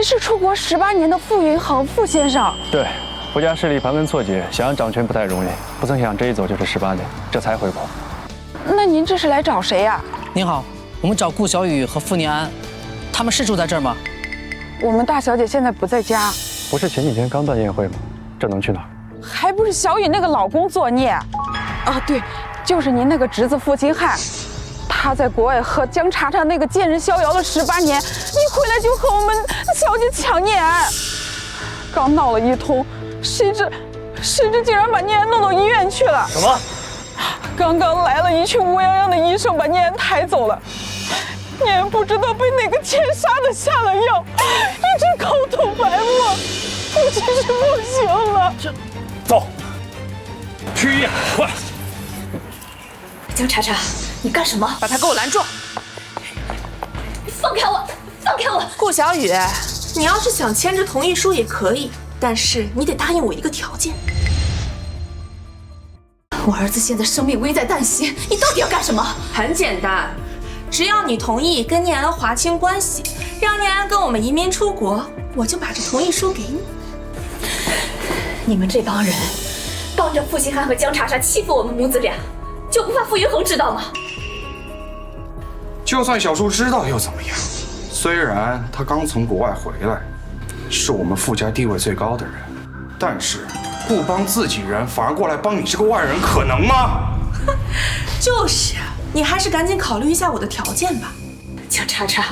是出国18年的傅云恒傅先生？对，傅家势力盘根错节，想要掌权不太容易，不曾想这一走就是18年，这才回国。那您这是来找谁呀？您好，我们找顾小雨和傅念安，他们是住在这儿吗？我们大小姐现在不在家。不是前几天刚办宴会吗？这能去哪儿？还不是小雨那个老公作孽。啊，对，就是您那个侄子傅金汉。他在国外和江查查那个贱人逍遥了18年，一回来就和我们小姐抢念安，刚闹了一通，谁知竟然把念安弄到医院去了。什么？刚刚来了一群乌泱泱的医生把念安抬走了，念安不知道被哪个奸杀的下了药，一直口吐白沫，估计是不行了。走，去医院，快！江查查，你干什么？把他给我拦住！放开我！放开我！顾小雨，你要是想签这同意书也可以，但是你得答应我一个条件。我儿子现在生命危在旦夕，你到底要干什么？很简单，只要你同意跟念安划清关系，让念安跟我们移民出国，我就把这同意书给你。你们这帮人帮着傅新汉和江查查欺负我们母子俩，就不怕傅云恒知道吗？就算小叔知道又怎么样？虽然他刚从国外回来，是我们傅家地位最高的人，但是不帮自己人，反而过来帮你这个外人，可能吗？就是，你还是赶紧考虑一下我的条件吧。江查查，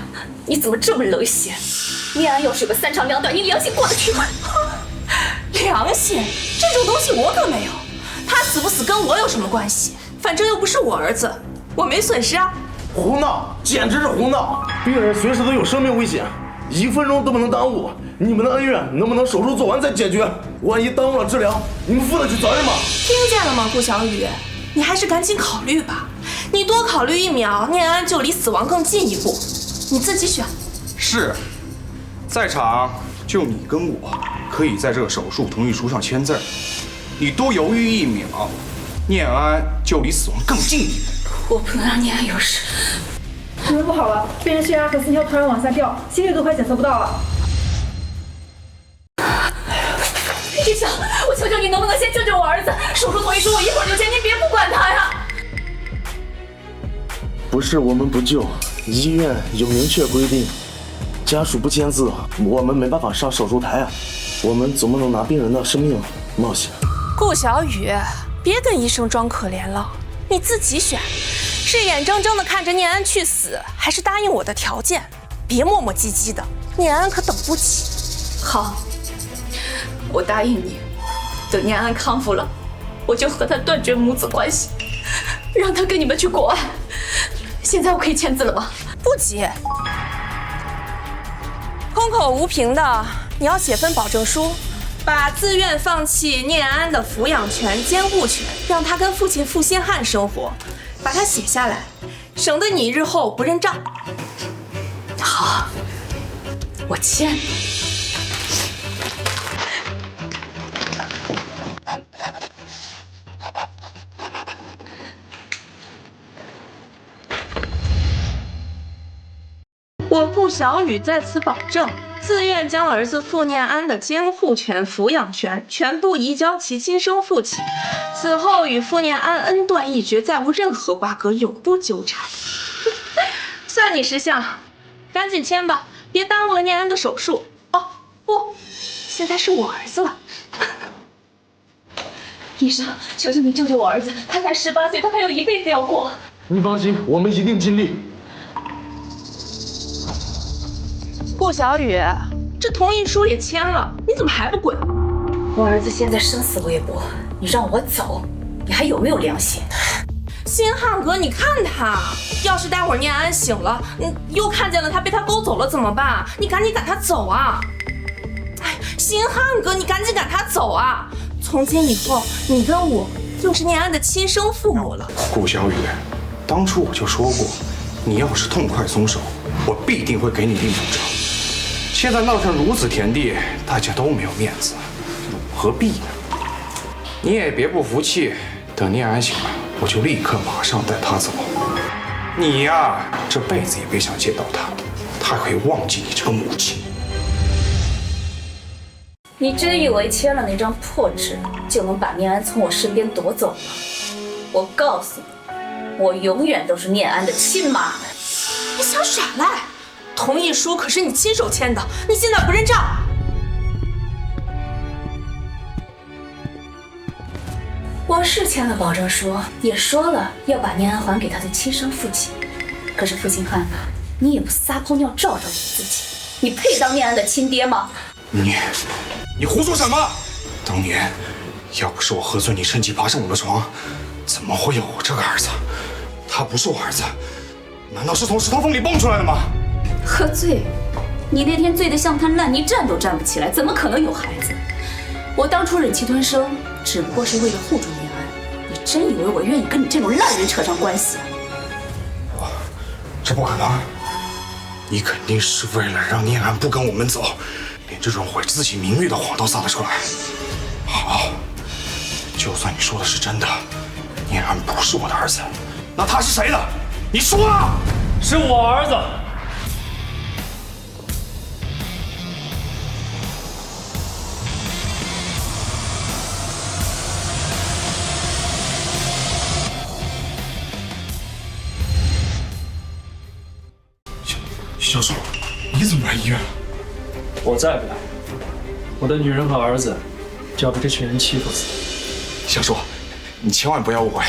你怎么这么冷血？念安要是有个3长2短，你良心过得去吗？良心这种东西我可没有，他死不死跟我有什么关系？反正又不是我儿子，我没损失啊。胡闹，简直是胡闹！病人随时都有生命危险，1分钟都不能耽误。你们的恩怨能不能手术做完再解决？万一耽误了治疗，你们负得起责任吗？听见了吗，顾小雨？你还是赶紧考虑吧。你多考虑1秒，念安就离死亡更近一步。你自己选。是，在场就你跟我可以在这个手术同意书上签字。你多犹豫1秒，念安就离死亡更近一步。我不能让念安有事。你们不好了，病人血压和心跳突然往下掉，心率都快检测不到了。医生，我求求你，能不能先救救我儿子？手术同意书我一会儿就签，您别不管他呀。不是我们不救，医院有明确规定，家属不签字，我们没办法上手术台啊。我们总不能拿病人的生命冒险。顾小雨，别跟医生装可怜了，你自己选，是眼睁睁的看着念安去死，还是答应我的条件？别磨磨唧唧的，念安可等不起。好，我答应你，等念安康复了，我就和他断绝母子关系，让他跟你们去国外。现在我可以签字了吗？不急，空口无凭的，你要写份保证书，把自愿放弃念安的抚养权、监护权，让他跟父亲傅新汉生活，把它写下来，省得你日后不认账。好，我签。我顾小雨在此保证，自愿将儿子傅念安的监护权、抚养权全部移交其亲生父亲，此后与傅念安恩断义绝，再无任何瓜葛，永不纠缠。算你识相，赶紧签吧，别耽误了念安的手术。哦不，现在是我儿子了。医生，求求你救救我儿子，他才18岁，他还有一辈子要过。你放心，我们一定尽力。顾小雨，这同意书也签了，你怎么还不滚？我儿子现在生死未卜，你让我走，你还有没有良心？星汉哥，你看他，要是待会儿念安醒了，又看见了他被他勾走了怎么办？你赶紧赶他走啊！哎，星汉哥，你赶紧赶他走啊！从今以后，你跟我就是念安的亲生父母了。顾小雨，当初我就说过，你要是痛快松手，我必定会给你另补偿。现在闹成如此田地，大家都没有面子，何必呢？你也别不服气，等念安醒了，我就立刻马上带他走。你呀，这辈子也别想见到他，他会忘记你这个母亲。你真以为签了那张破纸就能把念安从我身边夺走吗？我告诉你，我永远都是念安的亲妈。你想耍赖？同意书可是你亲手签的，你现在不认账？我是签了保证书，也说了要把念安还给他的亲生父亲。可是负心汉，你也不撒泡尿照照你自己，你配当念安的亲爹吗？你胡说什么？当年要不是我喝醉，你趁机爬上我的床，怎么会有我这个儿子？他不是我儿子，难道是从石头缝里蹦出来的吗？喝醉？你那天醉得像滩烂泥，站都站不起来，怎么可能有孩子？我当初忍气吞声，只不过是为了护住念安。你真以为我愿意跟你这种烂人扯上关系啊？这不可能！你肯定是为了让念安不跟我们走，连这种毁自己名誉的谎都撒了出来。好，就算你说的是真的，念安不是我的儿子，那他是谁的？你说啊！是我儿子。小叔，你怎么来医院了？我再不来，我的女人和儿子就要被这群人欺负死。小叔，你千万不要误会，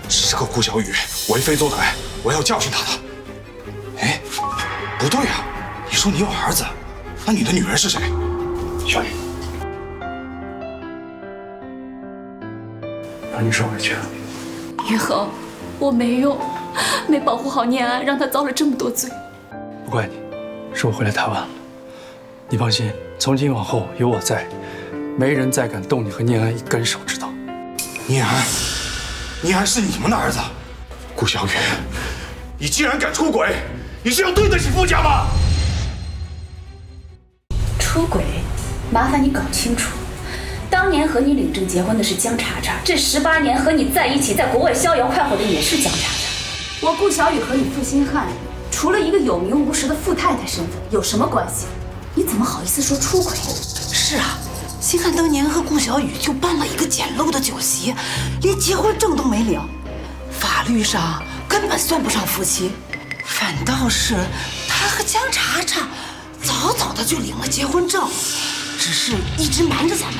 是个顾小雨为非作歹，我要教训他的。哎，不对啊，你说你有儿子，那你的女人是谁？小雨，让你受委屈了。云恒，我没保护好念安，让他遭了这么多罪。不怪你，是我回来太晚了。你放心，从今往后有我在，没人再敢动你和念安一根手指头。念安是你们的儿子，顾小雨，你竟然敢出轨，你是要对得起傅家吗？出轨？麻烦你搞清楚，当年和你领证结婚的是江查查，这18年和你在一起，在国外逍遥快活的也是江查查。我顾小雨和你负心汉，除了一个有名无实的富太太身份，有什么关系？你怎么好意思说出轨？是啊，星汉当年和顾小雨就办了一个简陋的酒席，连结婚证都没领，法律上根本算不上夫妻。反倒是他和江查查早早的就领了结婚证，只是一直瞒着咱们。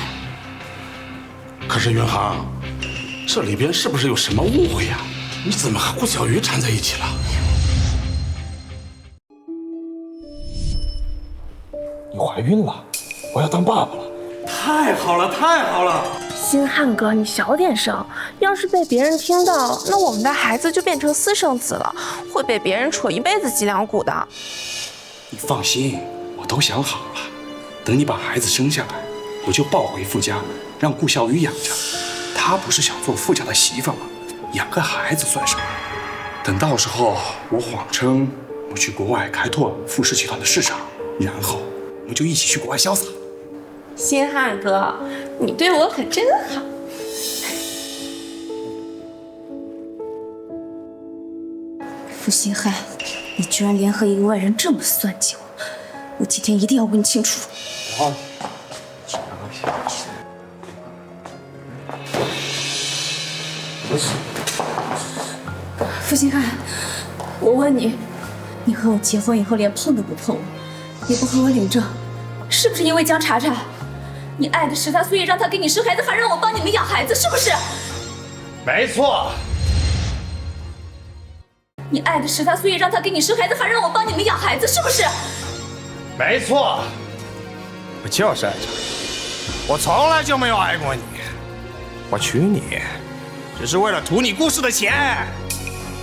可是云航，这里边是不是有什么误会呀？你怎么和顾小雨缠在一起了？你怀孕了，我要当爸爸了。太好了，太好了！星汉哥，你小点声，要是被别人听到，那我们的孩子就变成私生子了，会被别人戳一辈子脊梁骨的。你放心，我都想好了，等你把孩子生下来，我就抱回傅家，让顾小雨养着。她不是想做傅家的媳妇吗？养个孩子算什么？等到时候我谎称我去国外开拓傅氏集团的市场，然后我们就一起去国外潇洒。星汉哥，你对我可真好。负心汉，你居然联合一个外人这么算计我，我今天一定要问清楚。好，负心汉，我问你，你和我结婚以后连碰都不碰我，也不和我领证，是不是因为江查查？你爱的是他，所以让他给你生孩子，还让我帮你们养孩子，是不是？没错。你爱的是他，所以让他给你生孩子，还让我帮你们养孩子，是不是？没错。我就是爱他。我从来就没有爱过你，我娶你，只是为了图你故事的钱，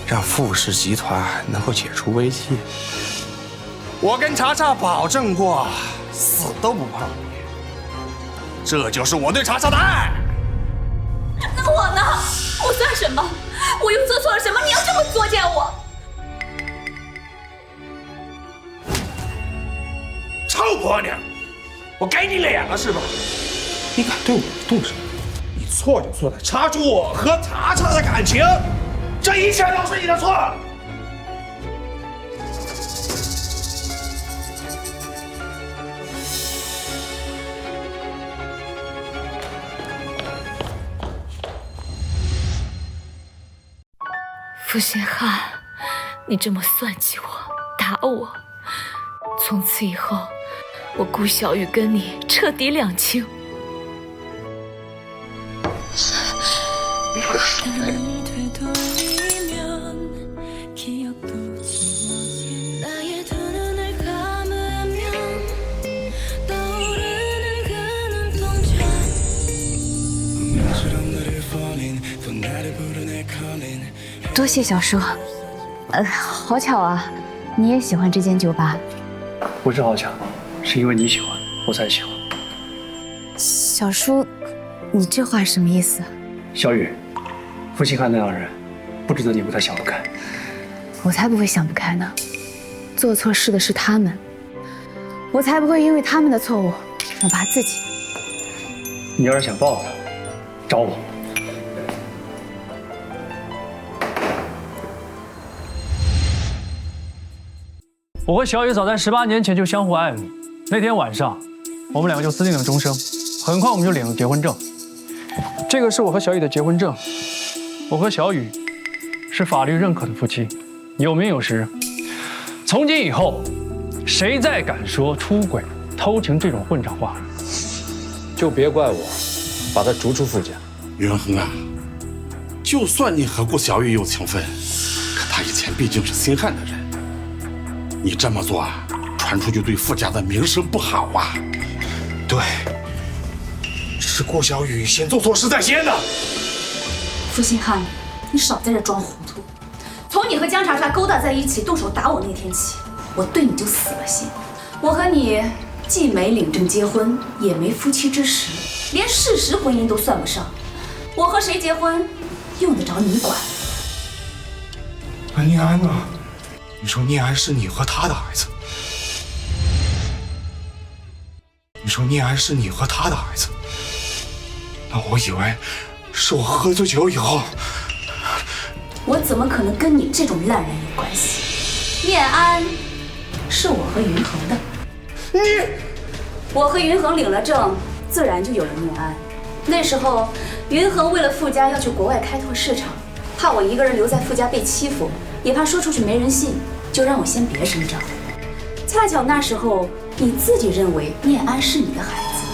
让傅氏集团能够解除危机。我跟查查保证过，死都不碰你。这就是我对查查的爱。那我呢？我算什么？我又做错了什么？你要这么作践我？臭婆娘！我给你脸了是吧？你敢对我动手？你错就错在插出我和查查的感情，这一切都是你的错。负心汉，你这么算计我，打我，从此以后，我顾小雨跟你彻底两清。多谢小叔，好巧啊，你也喜欢这间酒吧？不是好巧，是因为你喜欢，我才喜欢。小叔，你这话什么意思？小雨，负心汉那样的人，不值得你为他想不开。我才不会想不开呢，做错事的是他们，我才不会因为他们的错误惩罚自己。你要是想报复他，找我。我和小雨早在18年前就相互爱慕，那天晚上，我们两个就私定了终生。很快我们就领了结婚证。这个是我和小雨的结婚证，我和小雨是法律认可的夫妻，有名有实。从今以后，谁再敢说出轨、偷情这种混账话，就别怪我把他逐出傅家。云恒啊，就算你和顾小雨有情分，可他以前毕竟是心汉的人。你这么做啊，传出去对傅家的名声不好啊。对，是顾小雨先做错事在先的。负心汉，你少在这装糊涂。从你和江查查勾搭在一起，动手打我那天起，我对你就死了心。我和你既没领证结婚，也没夫妻之实，连事实婚姻都算不上。我和谁结婚，用得着你管？那念安呢？你说念安是你和他的孩子，你说念安是你和他的孩子，那我以为是我喝醉酒以后。我怎么可能跟你这种烂人有关系？念安是我和云恒的，我和云恒领了证，自然就有了念安。那时候云恒为了傅家要去国外开拓市场，怕我一个人留在傅家被欺负，也怕说出去没人信，就让我先别声张。恰巧那时候你自己认为念安是你的孩子，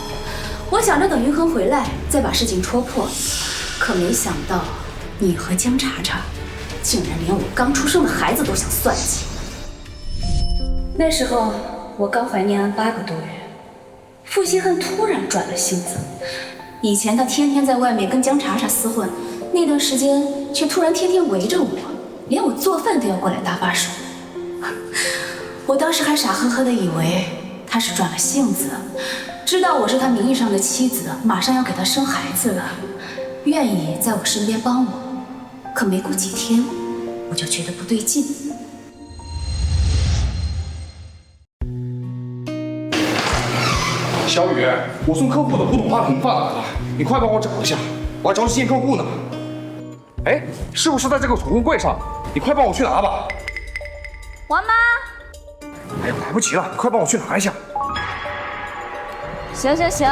我想着等云恒回来再把事情戳破，可没想到你和江查查竟然连我刚出生的孩子都想算计。那时候我刚怀念安8个多月，负心汉突然转了性子。以前他天天在外面跟江查查厮混，那段时间却突然天天围着我，连我做饭都要过来搭把手。我当时还傻呵呵的以为他是转了性子，知道我是他名义上的妻子，马上要给他生孩子了，愿意在我身边帮我。可没过几天，我就觉得不对劲。小雨，我送客户的普通话挺发达的，你快帮我找一下，我还着急见客户呢。哎，是不是在这个储物柜上？你快帮我去拿吧。王妈，哎呀，来不及了，你快帮我去拿一下。行行行。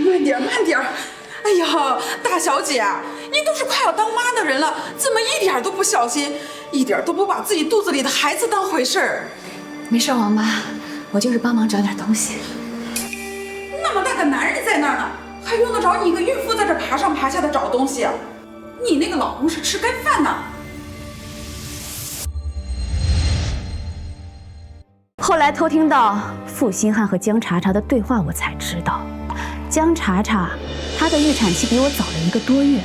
慢点，慢点。哎呀，大小姐，你都是快要当妈的人了，怎么一点都不小心，一点都不把自己肚子里的孩子当回事儿？没事，王妈，我就是帮忙找点东西。那么大个男人在那儿呢，还用得着你一个孕妇在这爬上爬下的找东西啊？你那个老公是吃干饭呢。后来偷听到负心汉和江茶茶的对话，我才知道，江茶茶她的预产期比我早了1个多月。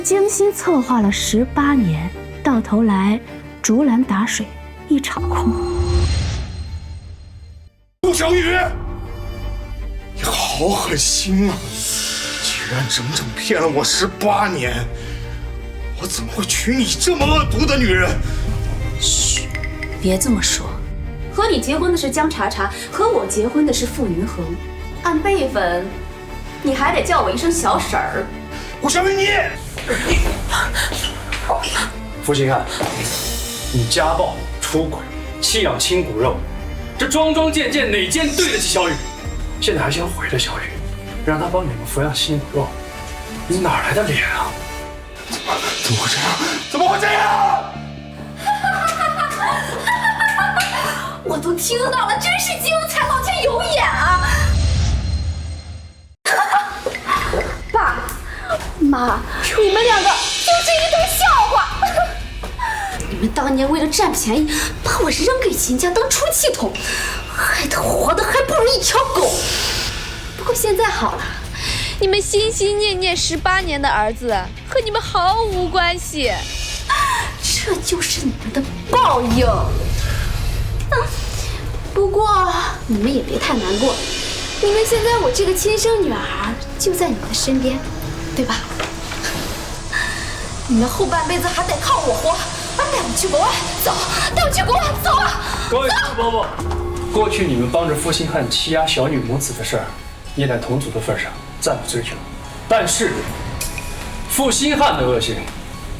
精心策划了18年，到头来竹篮打水一场空。顾小雨，你好狠心啊！居然整整骗了我18年，我怎么会娶你这么恶毒的女人？嘘，别这么说。和你结婚的是江茶茶，和我结婚的是傅云恒，按辈分，你还得叫我一声小婶儿。顾小雨，你。负心汉，你家暴、出轨、弃养亲骨肉，这桩桩件件哪件对得起小雨？现在还想毁了小雨，让他帮你们抚养亲骨肉，你哪来的脸啊？怎么会这样？怎么会这样？我都听到了，真是精彩，老天有眼啊！爸妈，你们两个就是一堆笑话。你们当年为了占便宜，把我扔给秦家当出气筒，害得活的还不如一条狗。不过现在好了，你们心心念念18年的儿子和你们毫无关系，这就是你们的报应。不过你们也别太难过，你们现在我这个亲生女儿就在你们的身边，对吧？你们后半辈子还得靠我活，带我去国外，走，带我去国外，走啊！各位伯伯，过去你们帮着负心汉欺压小女母子的事儿，念在同族的份上，暂不追究。但是负心汉的恶行，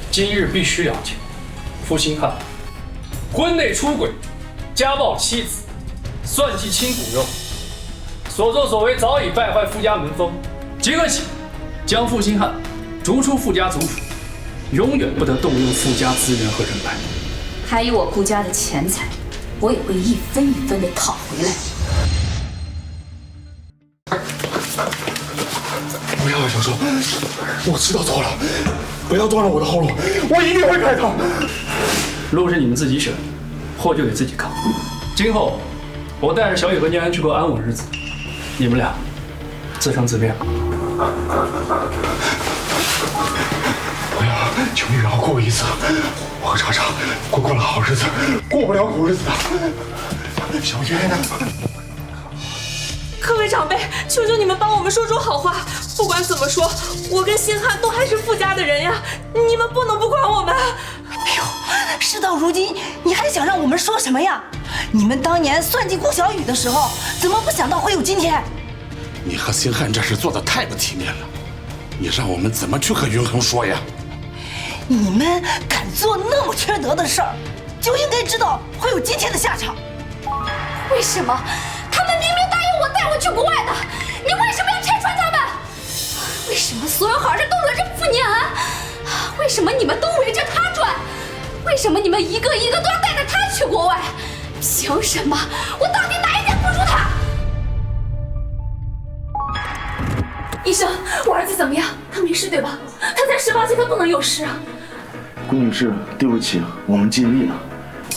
今日必须了结。负心汉婚内出轨，家暴妻子，算计亲骨肉，所作所为早已败坏傅家门风。即刻起，将负心汉逐出傅家族谱，永远不得动用傅家资源和人脉。还有我顾家的钱财，我也会一分一分的讨回来。不要，小周，我知道错了，不要断了我的后路，我一定会改的。路是你们自己选，祸就得自己扛。今后我带着小雨和念安去过安稳日子，你们俩自生自灭。不要，求你饶过我一次，我和茶茶过了好日子，过不了苦日子的。小雨，各位长辈，求求你们帮我们说说好话。不管怎么说，我跟星汉都还是傅家的人呀，你们不能不管我们。哎呦，事到如今，你还想让我们说什么呀？你们当年算计顾小雨的时候，怎么不想到会有今天？你和星汉这事做得太不体面了，你让我们怎么去和云恒说呀？你们敢做那么缺德的事儿，就应该知道会有今天的下场。为什么？他们明明答应我带我去国外的，你为什么要拆穿他们？为什么所有好事都轮着傅念安？为什么你们都围着他转？为什么你们一个一个都要带着他去国外？凭什么？我到底哪一点不如他？医生，我儿子怎么样？他没事对吧？他才18岁，他不能有事啊！顾女士，对不起，我们尽力了。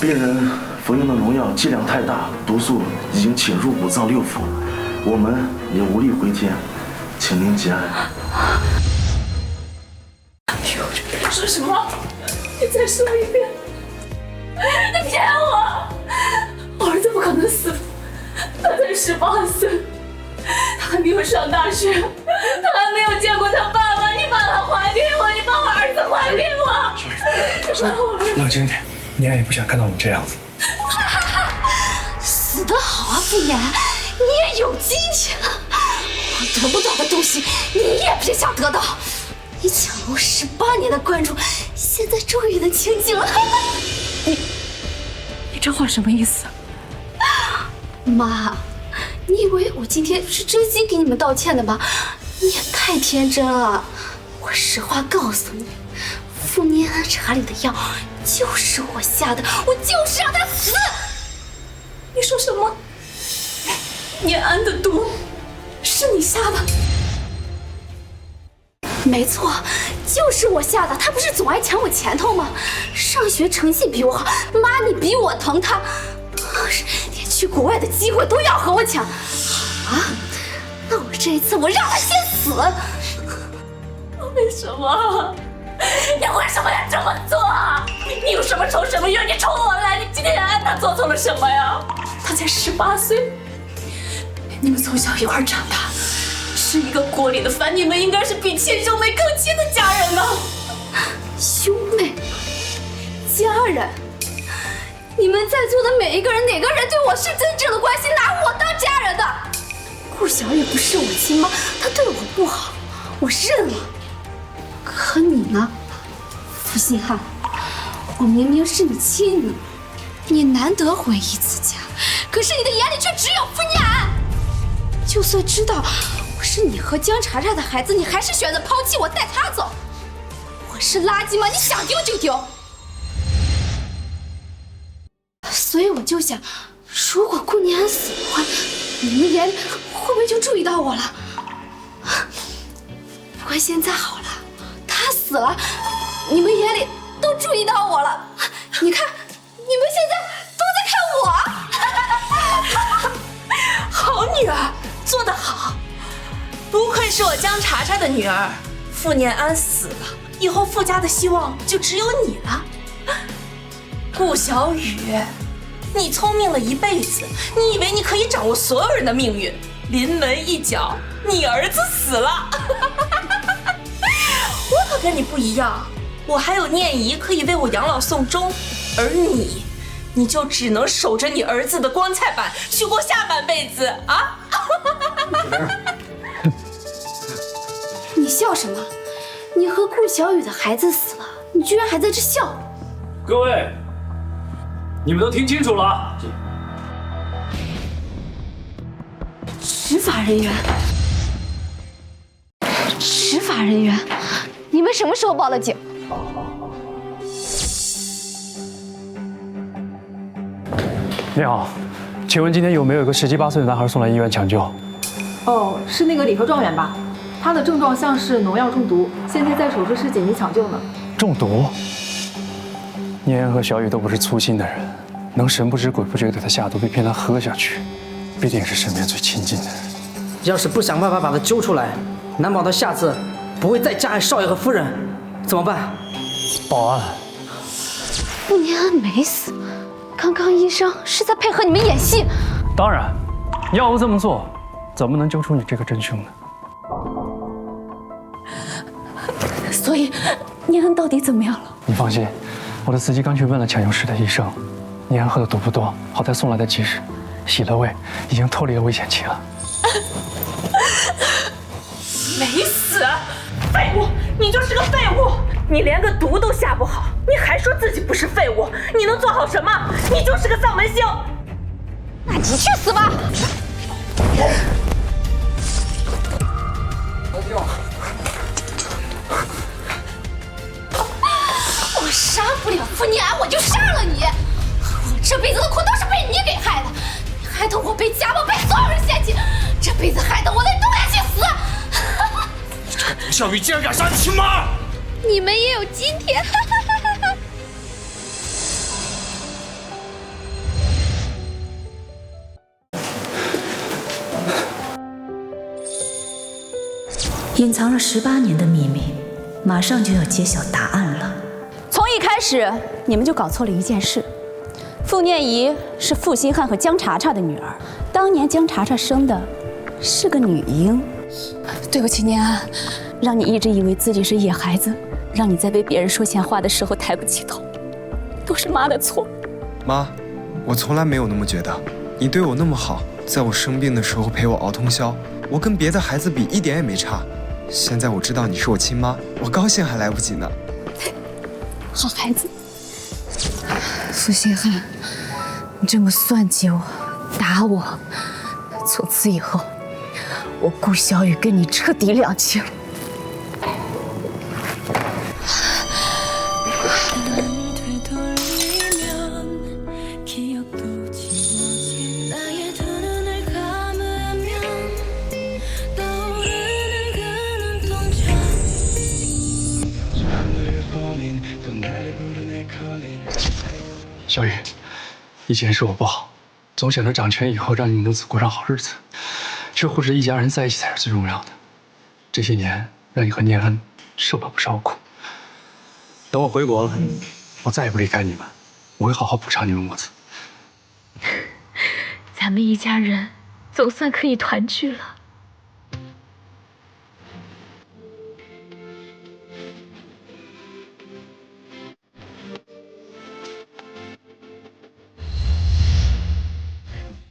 病人服用的农药剂量太大，毒素已经侵入5脏6腑，我们也无力回天，请您节哀。说什么？你再说一遍！你骗我！我儿子不可能死，他才18岁。上大学，他还没有见过他爸爸，你把他还给我，你把我儿子还给我。冷静点，年安也不想看到你这样子。死得好啊，傅年，你也有今天了。我得不到的东西，你也别想得到。你抢了我18年的关注，现在终于能清静了。你这话什么意思？妈，你以为我今天是真心给你们道歉的吗？你也太天真了。我实话告诉你，傅念安茶里的药就是我下的，我就是让他死。你说什么？念安的毒是你下的？没错，就是我下的。他不是总爱抢我前头吗？上学成绩比我好，妈你比我疼他，连去国外的机会都要和我抢。好啊，那我这一次我让他先死。为什么？你为什么要这么做？你有什么仇什么怨？你冲我来！你今天安他做错了什么呀？他才18岁，你们从小一块长大，是一个锅里的饭，你们应该是比亲兄妹更亲的家人呢。兄妹，家人，你们在座的每一个人，哪个人对我是真正的关心，拿我当家人的？顾小雨不是我亲妈，她对我不好，我认了。可你呢，傅信汉？我明明是你亲女，你难得回一次家，可是你的眼里却只有傅念安。就算知道我是你和江茶茶的孩子，你还是选择抛弃我，带他走。我是垃圾吗？你想丢就丢。所以我就想，如果顾念安死的话，你们眼里会不会就注意到我了？不过现在好了。他死了，你们眼里都注意到我了。你看，你们现在都在看我。好女儿，做得好，不愧是我江茶茶的女儿。傅念安死了，以后傅家的希望就只有你了。顾小雨，你聪明了一辈子，你以为你可以掌握所有人的命运？临门一脚，你儿子死了。我可跟你不一样，我还有念姨可以为我养老送终，而你就只能守着你儿子的棺材板去过下半辈子啊！你笑什么？你和顾小雨的孩子死了，你居然还在这笑！各位，你们都听清楚了。执法人员，执法人员。你们什么时候报了警？你好，请问今天有没有一个17、18岁的男孩送来医院抢救？哦，是那个李和状元吧？他的症状像是农药中毒，现在在手术室紧急抢救呢。中毒？念安和小雨都不是粗心的人，能神不知鬼不觉给他下毒，并骗他喝下去，必定是身边最亲近的人。要是不想办法把他揪出来，难保他下次不会再加害少爷和夫人，怎么办？报案。傅念安没死，刚刚医生是在配合你们演戏。当然，要不这么做，怎么能揪出你这个真凶呢？所以，念安到底怎么样了？你放心，我的司机刚去问了抢救室的医生，念安喝的毒不多，好在送来的及时，洗了胃，已经脱离了危险期了。没死，废物！你就是个废物！你连个毒都下不好，你还说自己不是废物？你能做好什么？你就是个丧门星！那你去死吧！我杀不了傅念安，我就杀了你！我这辈子的苦都是被你给害的，你害得我被家暴，被所有人嫌弃，这辈子害得我得动下去死！顾小雨竟然敢杀你亲妈！你们也有今天！隐藏了18年的秘密，马上就要揭晓答案了。从一开始，你们就搞错了一件事。傅念怡是傅新汉和江茶茶的女儿，当年江茶茶生的是个女婴。对不起念安，让你一直以为自己是野孩子，让你在被别人说闲话的时候抬不起头，都是妈的错。妈，我从来没有那么觉得。你对我那么好，在我生病的时候陪我熬通宵，我跟别的孩子比一点也没差。现在我知道你是我亲妈，我高兴还来不及呢。好孩子，负心汉，你这么算计我，打我，从此以后，我顾小雨跟你彻底两清。小雨，以前是我不好，总想着掌权以后让你母子过上好日子，却忽视一家人在一起才是最重要的。这些年让你和念安受了不少苦。等我回国了，我再也不离开你们，我会好好补偿你们母子。咱们一家人总算可以团聚了。